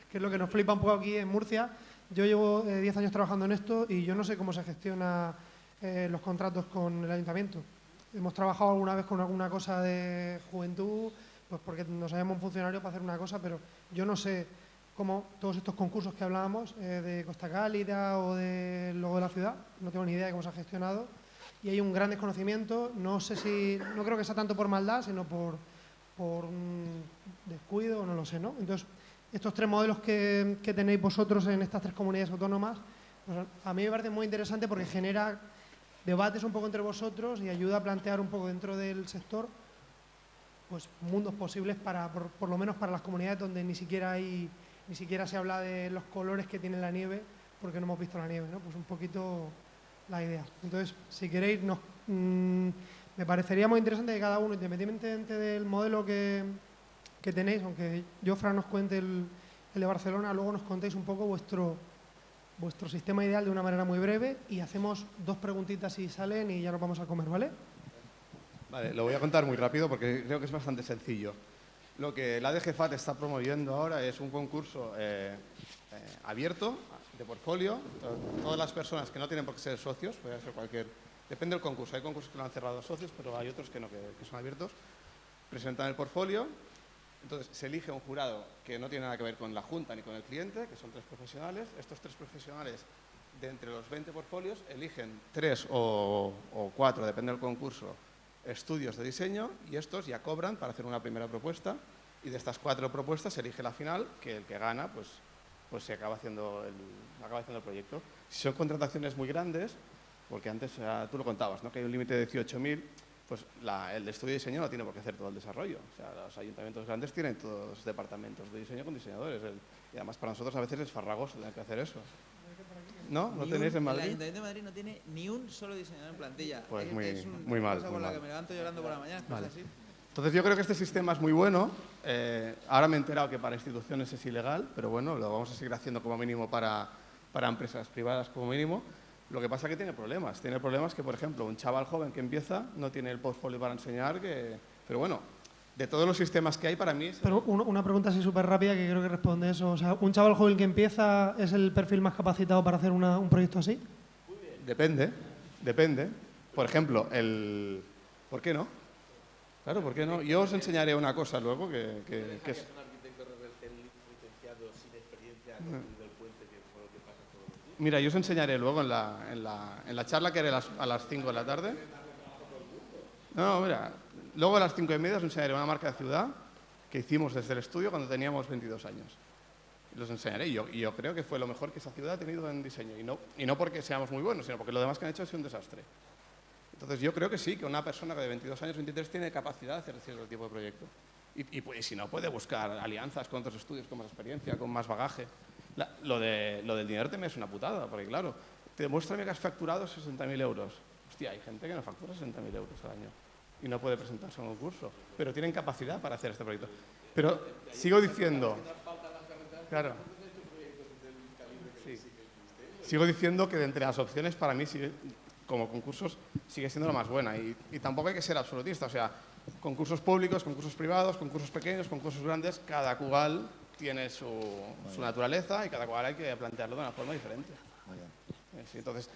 que es lo que nos flipa un poco aquí en Murcia. Yo llevo 10 años trabajando en esto y yo no sé cómo se gestiona los contratos con el ayuntamiento. Hemos trabajado alguna vez con alguna cosa de juventud, pues porque nos habíamos un funcionario para hacer una cosa, pero yo no sé cómo todos estos concursos que hablábamos, de Costa Cálida o de luego de la ciudad, no tengo ni idea de cómo se ha gestionado y hay un gran desconocimiento. No creo que sea tanto por maldad, sino por un descuido, no lo sé, ¿no? Entonces, estos 3 modelos que tenéis vosotros en estas 3 comunidades autónomas, pues a mí me parece muy interesante porque genera debates un poco entre vosotros y ayuda a plantear un poco dentro del sector pues mundos posibles por lo menos para las comunidades donde ni siquiera se habla de los colores que tiene la nieve porque no hemos visto la nieve, ¿no? Pues un poquito la idea. Entonces, si queréis, me parecería muy interesante que cada uno, independientemente del modelo que tenéis, aunque yo, Fran, nos cuente el de Barcelona, luego nos contéis un poco vuestro sistema ideal de una manera muy breve y hacemos 2 preguntitas si salen y ya nos vamos a comer, ¿vale? Vale, lo voy a contar muy rápido porque creo que es bastante sencillo. Lo que la ADG-FAT está promoviendo ahora es un concurso abierto, de portfolio. Todas las personas que no tienen por qué ser socios, puede ser cualquier... Depende del concurso. Hay concursos que lo han cerrado a socios, pero hay otros que no, que son abiertos. Presentan el portfolio. Entonces, se elige un jurado que no tiene nada que ver con la Junta ni con el cliente, que son 3 profesionales. Estos 3 profesionales, de entre los 20 portfolios, eligen 3 o 4, depende del concurso, estudios de diseño, y estos ya cobran para hacer una primera propuesta, y de estas 4 propuestas se elige la final, que el que gana pues se acaba haciendo el proyecto. Si son contrataciones muy grandes, porque antes tú lo contabas, ¿no?, que hay un límite de 18.000, pues el de estudio de diseño no tiene por qué hacer todo el desarrollo. O sea, los ayuntamientos grandes tienen todos departamentos de diseño con diseñadores, y además para nosotros a veces es farragoso tener que hacer eso. ¿No? ¿No tenéis en Madrid? El Ayuntamiento de Madrid no tiene ni un solo diseñador en plantilla. Pues es muy mal. Cosa con la que me levanto llorando por la mañana. Vale. Así. Entonces yo creo que este sistema es muy bueno. Ahora me he enterado que para instituciones es ilegal, pero bueno, lo vamos a seguir haciendo como mínimo para empresas privadas como mínimo. Lo que pasa es que tiene problemas. Tiene problemas que, por ejemplo, un chaval joven que empieza no tiene el portfolio para enseñar, pero bueno, de todos los sistemas que hay, para mí... Pero una pregunta así súper rápida que creo que responde eso. O sea, ¿un chaval joven que empieza es el perfil más capacitado para hacer un proyecto así? Depende. Por ejemplo, ¿por qué no? Claro, ¿por qué no? Yo os enseñaré una cosa luego que es... un arquitecto licenciado sin experiencia del puente, que fue lo que pasa todos los días. Mira, yo os enseñaré luego en la charla que haré a las 5 de la tarde. No, mira, luego a las 5:30 os enseñaré una marca de ciudad que hicimos desde el estudio cuando teníamos 22 años. Los enseñaré y yo creo que fue lo mejor que esa ciudad ha tenido en diseño. Y no porque seamos muy buenos, sino porque lo demás que han hecho ha sido un desastre. Entonces yo creo que sí, que una persona de 22 años, 23, tiene capacidad de hacer cierto tipo de proyecto. Y si no, puede buscar alianzas con otros estudios, con más experiencia, con más bagaje. Lo del dinero también es una putada, porque claro, demuéstrame que has facturado 60.000 euros. Hostia, hay gente que no factura 60.000 euros al año y no puede presentarse a un concurso, pero tienen capacidad para hacer este proyecto. Pero sigo diciendo... Claro. Sí. Sigo diciendo que de entre las opciones, para mí, como concursos, sigue siendo la más buena. Y tampoco hay que ser absolutista. O sea, concursos públicos, concursos privados, concursos pequeños, concursos grandes, cada cual tiene su naturaleza y cada cual hay que plantearlo de una forma diferente. Sí, entonces,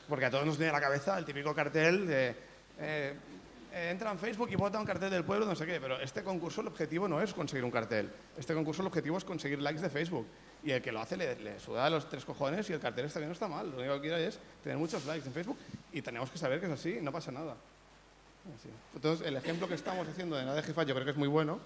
porque a todos nos viene a la cabeza el típico cartel de... entra en Facebook y vota un cartel del pueblo, no sé qué, pero este concurso el objetivo no es conseguir un cartel. Este concurso el objetivo es conseguir likes de Facebook. Y el que lo hace le suda a los 3 cojones y el cartel está bien o está mal. Lo único que quiere es tener muchos likes en Facebook y tenemos que saber que es así, no pasa nada. Así. Entonces, el ejemplo que estamos haciendo de la ADG-FAT yo creo que es muy bueno,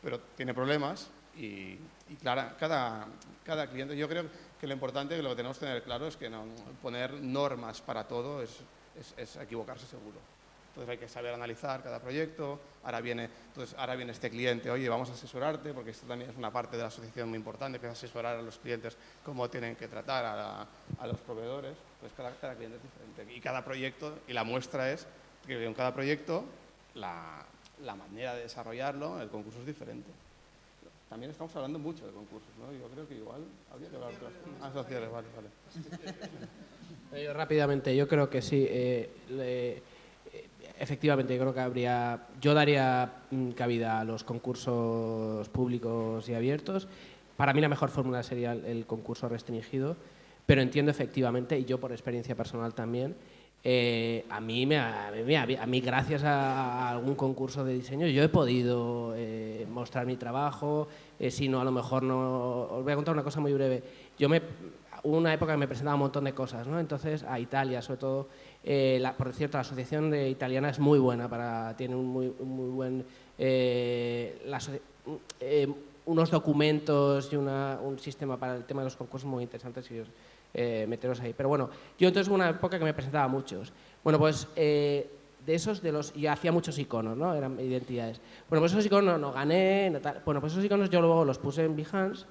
pero tiene problemas y claro, cada cliente, yo creo que lo importante, que lo que tenemos que tener claro es que no, poner normas para todo es equivocarse seguro. Entonces hay que saber analizar cada proyecto. Ahora viene este cliente, oye, vamos a asesorarte, porque esto también es una parte de la asociación muy importante, que es asesorar a los clientes cómo tienen que tratar a los proveedores. Entonces cada cliente es diferente. Y cada proyecto, y la muestra es que en cada proyecto la manera de desarrollarlo, el concurso es diferente. También estamos hablando mucho de concursos, ¿no? Yo creo que igual habría que hablar de otras asociaciones. Vale. Rápidamente, yo creo que sí. Efectivamente, creo que yo daría cabida a los concursos públicos y abiertos. Para mí la mejor fórmula sería el concurso restringido, pero entiendo efectivamente, y yo por experiencia personal también, a mí gracias a algún concurso de diseño yo he podido mostrar mi trabajo, si no a lo mejor no... Os voy a contar una cosa muy breve. Hubo una época que me presentaba un montón de cosas, ¿no? Entonces a Italia sobre todo, por cierto, la asociación italiana es muy buena, tiene un muy buen... unos documentos y un sistema para el tema de los concursos muy interesantes y meteros ahí. Pero bueno, yo entonces hubo una época que me presentaba muchos. Bueno, pues y hacía muchos iconos, ¿no? Eran identidades. Bueno, pues esos iconos no gané, no tal. Bueno, pues esos iconos yo luego los puse en Behance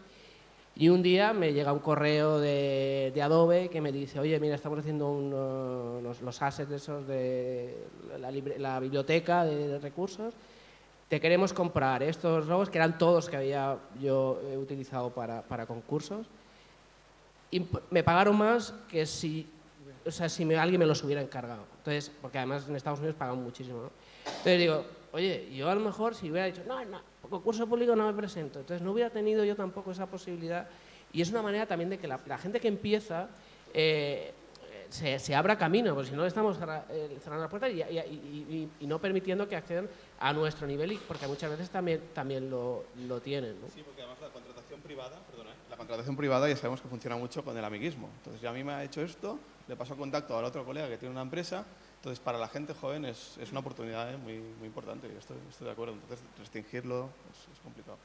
Y un día me llega un correo de Adobe que me dice, oye, mira, estamos haciendo los assets esos de la biblioteca de recursos, te queremos comprar estos logos, que eran todos que había yo utilizado para concursos, y me pagaron más que si alguien me los hubiera encargado. Entonces, porque además en Estados Unidos pagan muchísimo, ¿no? Entonces digo, oye, yo a lo mejor si hubiera dicho, no, concurso público no me presento, entonces no hubiera tenido yo tampoco esa posibilidad, y es una manera también de que la gente que empieza se abra camino, porque si no estamos cerrando las puertas y no permitiendo que accedan a nuestro nivel, porque muchas veces también lo tienen, ¿no? Sí, porque además la contratación privada, la contratación privada ya sabemos que funciona mucho con el amiguismo. Entonces, ya a mí me ha hecho esto, le paso contacto al otro colega que tiene una empresa. Entonces, para la gente joven es una oportunidad muy, muy importante y estoy de acuerdo. Entonces, restringirlo es complicado.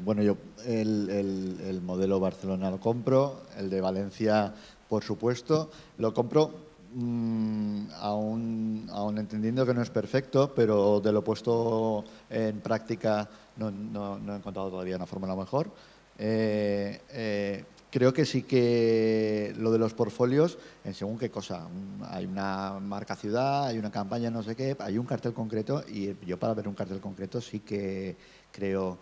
Bueno, yo el modelo Barcelona lo compro, el de Valencia, por supuesto, lo compro aún entendiendo que no es perfecto, pero de lo puesto en práctica no he encontrado todavía una fórmula mejor. Creo que sí que lo de los portfolios, en según qué cosa, hay una marca ciudad, hay una campaña no sé qué, hay un cartel concreto y yo para ver un cartel concreto sí que creo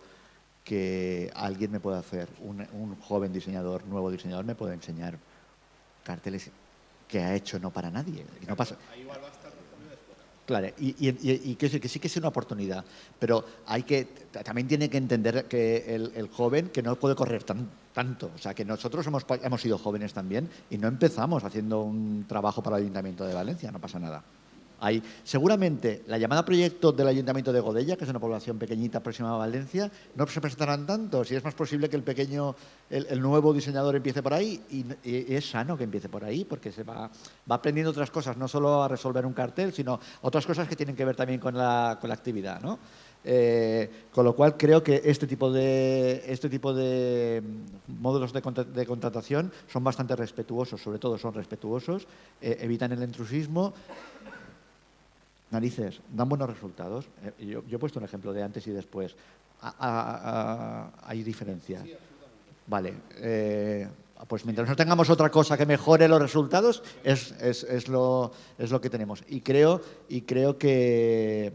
que alguien me puede hacer, un joven diseñador, nuevo diseñador me puede enseñar carteles que ha hecho no para nadie. Y no pasa. Ahí igual va a estar después. Claro, y que sí que es una oportunidad, pero también tiene que entender que el joven que no puede correr tanto. O sea, que nosotros hemos sido jóvenes también y no empezamos haciendo un trabajo para el Ayuntamiento de Valencia, no pasa nada. Seguramente la llamada proyecto del Ayuntamiento de Godella, que es una población pequeñita próxima a Valencia, no se presentarán tanto. Si es más posible que el nuevo diseñador empiece por ahí y es sano que empiece por ahí porque se va aprendiendo otras cosas, no solo a resolver un cartel, sino otras cosas que tienen que ver también con la actividad, ¿no? Con lo cual creo que este tipo de módulos de contratación son bastante respetuosos, sobre todo son respetuosos, evitan el intrusismo. Narices, dan buenos resultados. Yo he puesto un ejemplo de antes y después. ¿Hay diferencia? Sí, absolutamente. Vale. Pues mientras no tengamos otra cosa que mejore los resultados, es lo que tenemos. Y creo que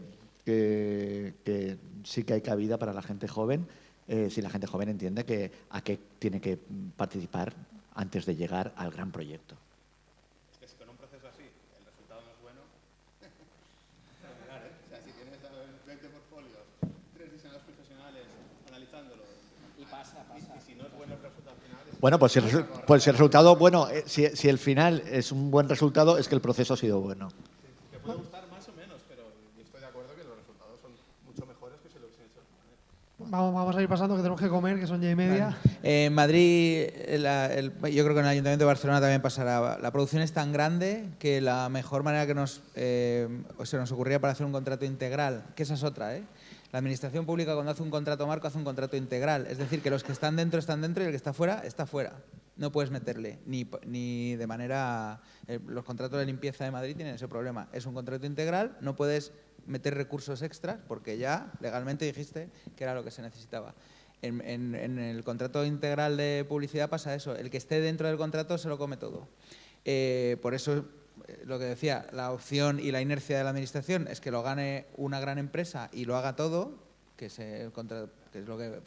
sí que hay cabida para la gente joven, si la gente joven entiende a qué tiene que participar antes de llegar al gran proyecto. Es que con un proceso así, el resultado no es bueno. O sea, si tienes 20 portfolios, 3 diseñadores profesionales analizándolo, y pasa. Y si no es bueno el resultado final... Bueno, pues si el resultado, bueno, si el final es un buen resultado, es que el proceso ha sido bueno. Sí, te puede gustar más o menos, pero yo estoy de acuerdo que los resultados son mucho mejores que si lo hubiesen hecho de otra manera. Vamos a ir pasando, que tenemos que comer, que son 10:30. En Madrid, yo creo que en el Ayuntamiento de Barcelona también pasará. La producción es tan grande que la mejor manera que se nos ocurría para hacer un contrato integral, que esa es otra, la administración pública cuando hace un contrato marco hace un contrato integral. Es decir, que los que están dentro y el que está fuera. No puedes meterle, ni de manera... los contratos de limpieza de Madrid tienen ese problema. Es un contrato integral, no puedes meter recursos extras porque ya legalmente dijiste que era lo que se necesitaba. En el contrato integral de publicidad pasa eso. El que esté dentro del contrato se lo come todo. Por eso, lo que decía, la opción y la inercia de la administración es que lo gane una gran empresa y lo haga todo, que es lo que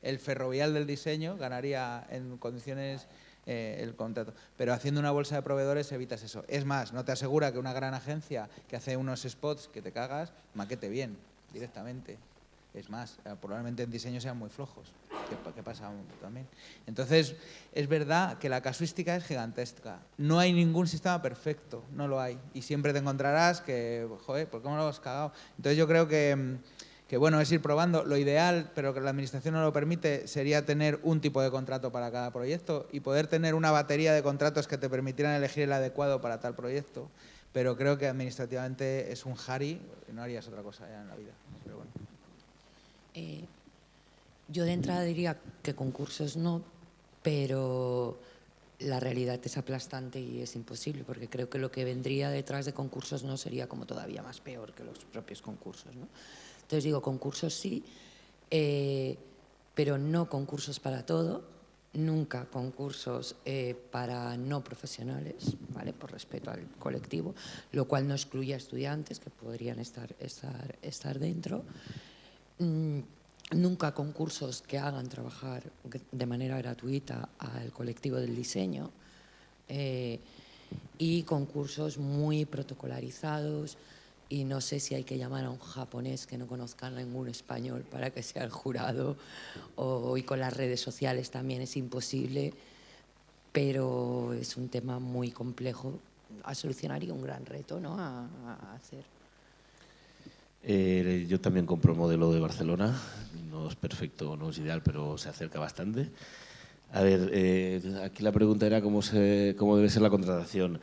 el ferrovial del diseño ganaría en condiciones el contrato. Pero haciendo una bolsa de proveedores evitas eso. Es más, no te asegura que una gran agencia que hace unos spots que te cagas, maquete bien, directamente. Es más, probablemente en diseño sean muy flojos, que pasa también. Entonces, es verdad que la casuística es gigantesca. No hay ningún sistema perfecto, no lo hay. Y siempre te encontrarás que, joder, ¿por qué me lo has cagado? Entonces yo creo que bueno, es ir probando. Lo ideal, pero que la administración no lo permite, sería tener un tipo de contrato para cada proyecto y poder tener una batería de contratos que te permitieran elegir el adecuado para tal proyecto. Pero creo que administrativamente es un jari y no harías otra cosa ya en la vida. Pero bueno. Yo de entrada diría que concursos no, pero la realidad es aplastante y es imposible, porque creo que lo que vendría detrás de concursos no sería como todavía más peor que los propios concursos, ¿no? Entonces digo, concursos sí, pero no concursos para todo, nunca concursos para no profesionales, ¿vale? Por respeto al colectivo, lo cual no excluye a estudiantes que podrían estar dentro. Nunca concursos que hagan trabajar de manera gratuita al colectivo del diseño, y concursos muy protocolarizados, y no sé si hay que llamar a un japonés que no conozca ningún español para que sea el jurado, y con las redes sociales también es imposible, pero es un tema muy complejo a solucionar y un gran reto, ¿no?, a hacer. Yo también compro el modelo de Barcelona, no es perfecto, no es ideal, pero se acerca bastante. A ver, aquí la pregunta era cómo debe ser la contratación.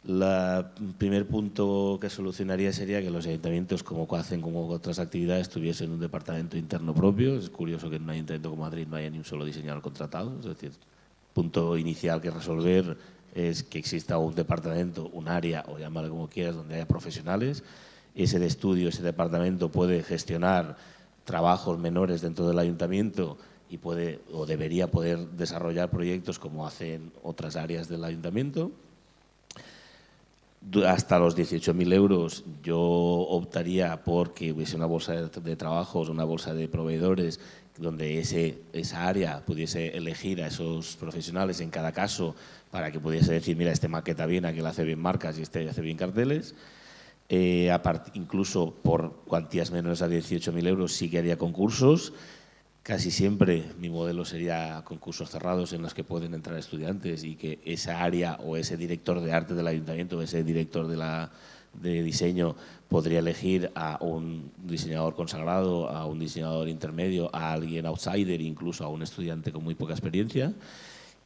El primer punto que solucionaría sería que los ayuntamientos, como hacen con otras actividades, tuviesen un departamento interno propio. Es curioso que en un ayuntamiento como Madrid no haya ni un solo diseñador contratado. Es decir, punto inicial que resolver es que exista un departamento, un área, o llámalo como quieras, donde haya profesionales. Ese de estudio, ese departamento puede gestionar trabajos menores dentro del ayuntamiento y puede o debería poder desarrollar proyectos como hacen otras áreas del ayuntamiento. Hasta los 18.000 euros yo optaría por que hubiese una bolsa de trabajos, una bolsa de proveedores, donde esa área pudiese elegir a esos profesionales en cada caso para que pudiese decir, mira, este maqueta bien, aquel hace bien marcas y este hace bien carteles. Incluso por cuantías menores a 18.000 euros sí que haría concursos. Casi siempre mi modelo sería concursos cerrados en los que pueden entrar estudiantes y que esa área o ese director de arte del ayuntamiento o ese director de diseño podría elegir a un diseñador consagrado, a un diseñador intermedio, a alguien outsider, incluso a un estudiante con muy poca experiencia,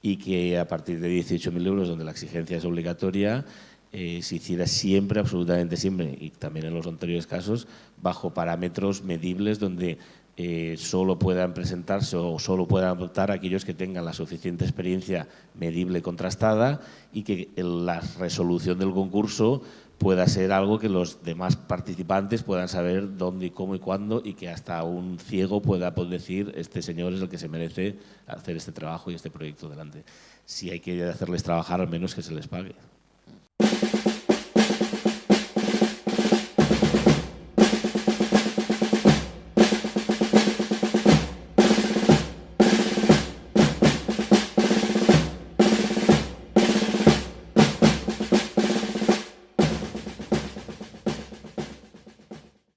y que a partir de 18.000 euros, donde la exigencia es obligatoria, se hiciera siempre, absolutamente siempre, y también en los anteriores casos, bajo parámetros medibles donde solo puedan presentarse o solo puedan optar aquellos que tengan la suficiente experiencia medible contrastada y que la resolución del concurso pueda ser algo que los demás participantes puedan saber dónde, cómo y cuándo, y que hasta un ciego pueda decir este señor es el que se merece hacer este trabajo y este proyecto delante. Si hay que hacerles trabajar, al menos que se les pague.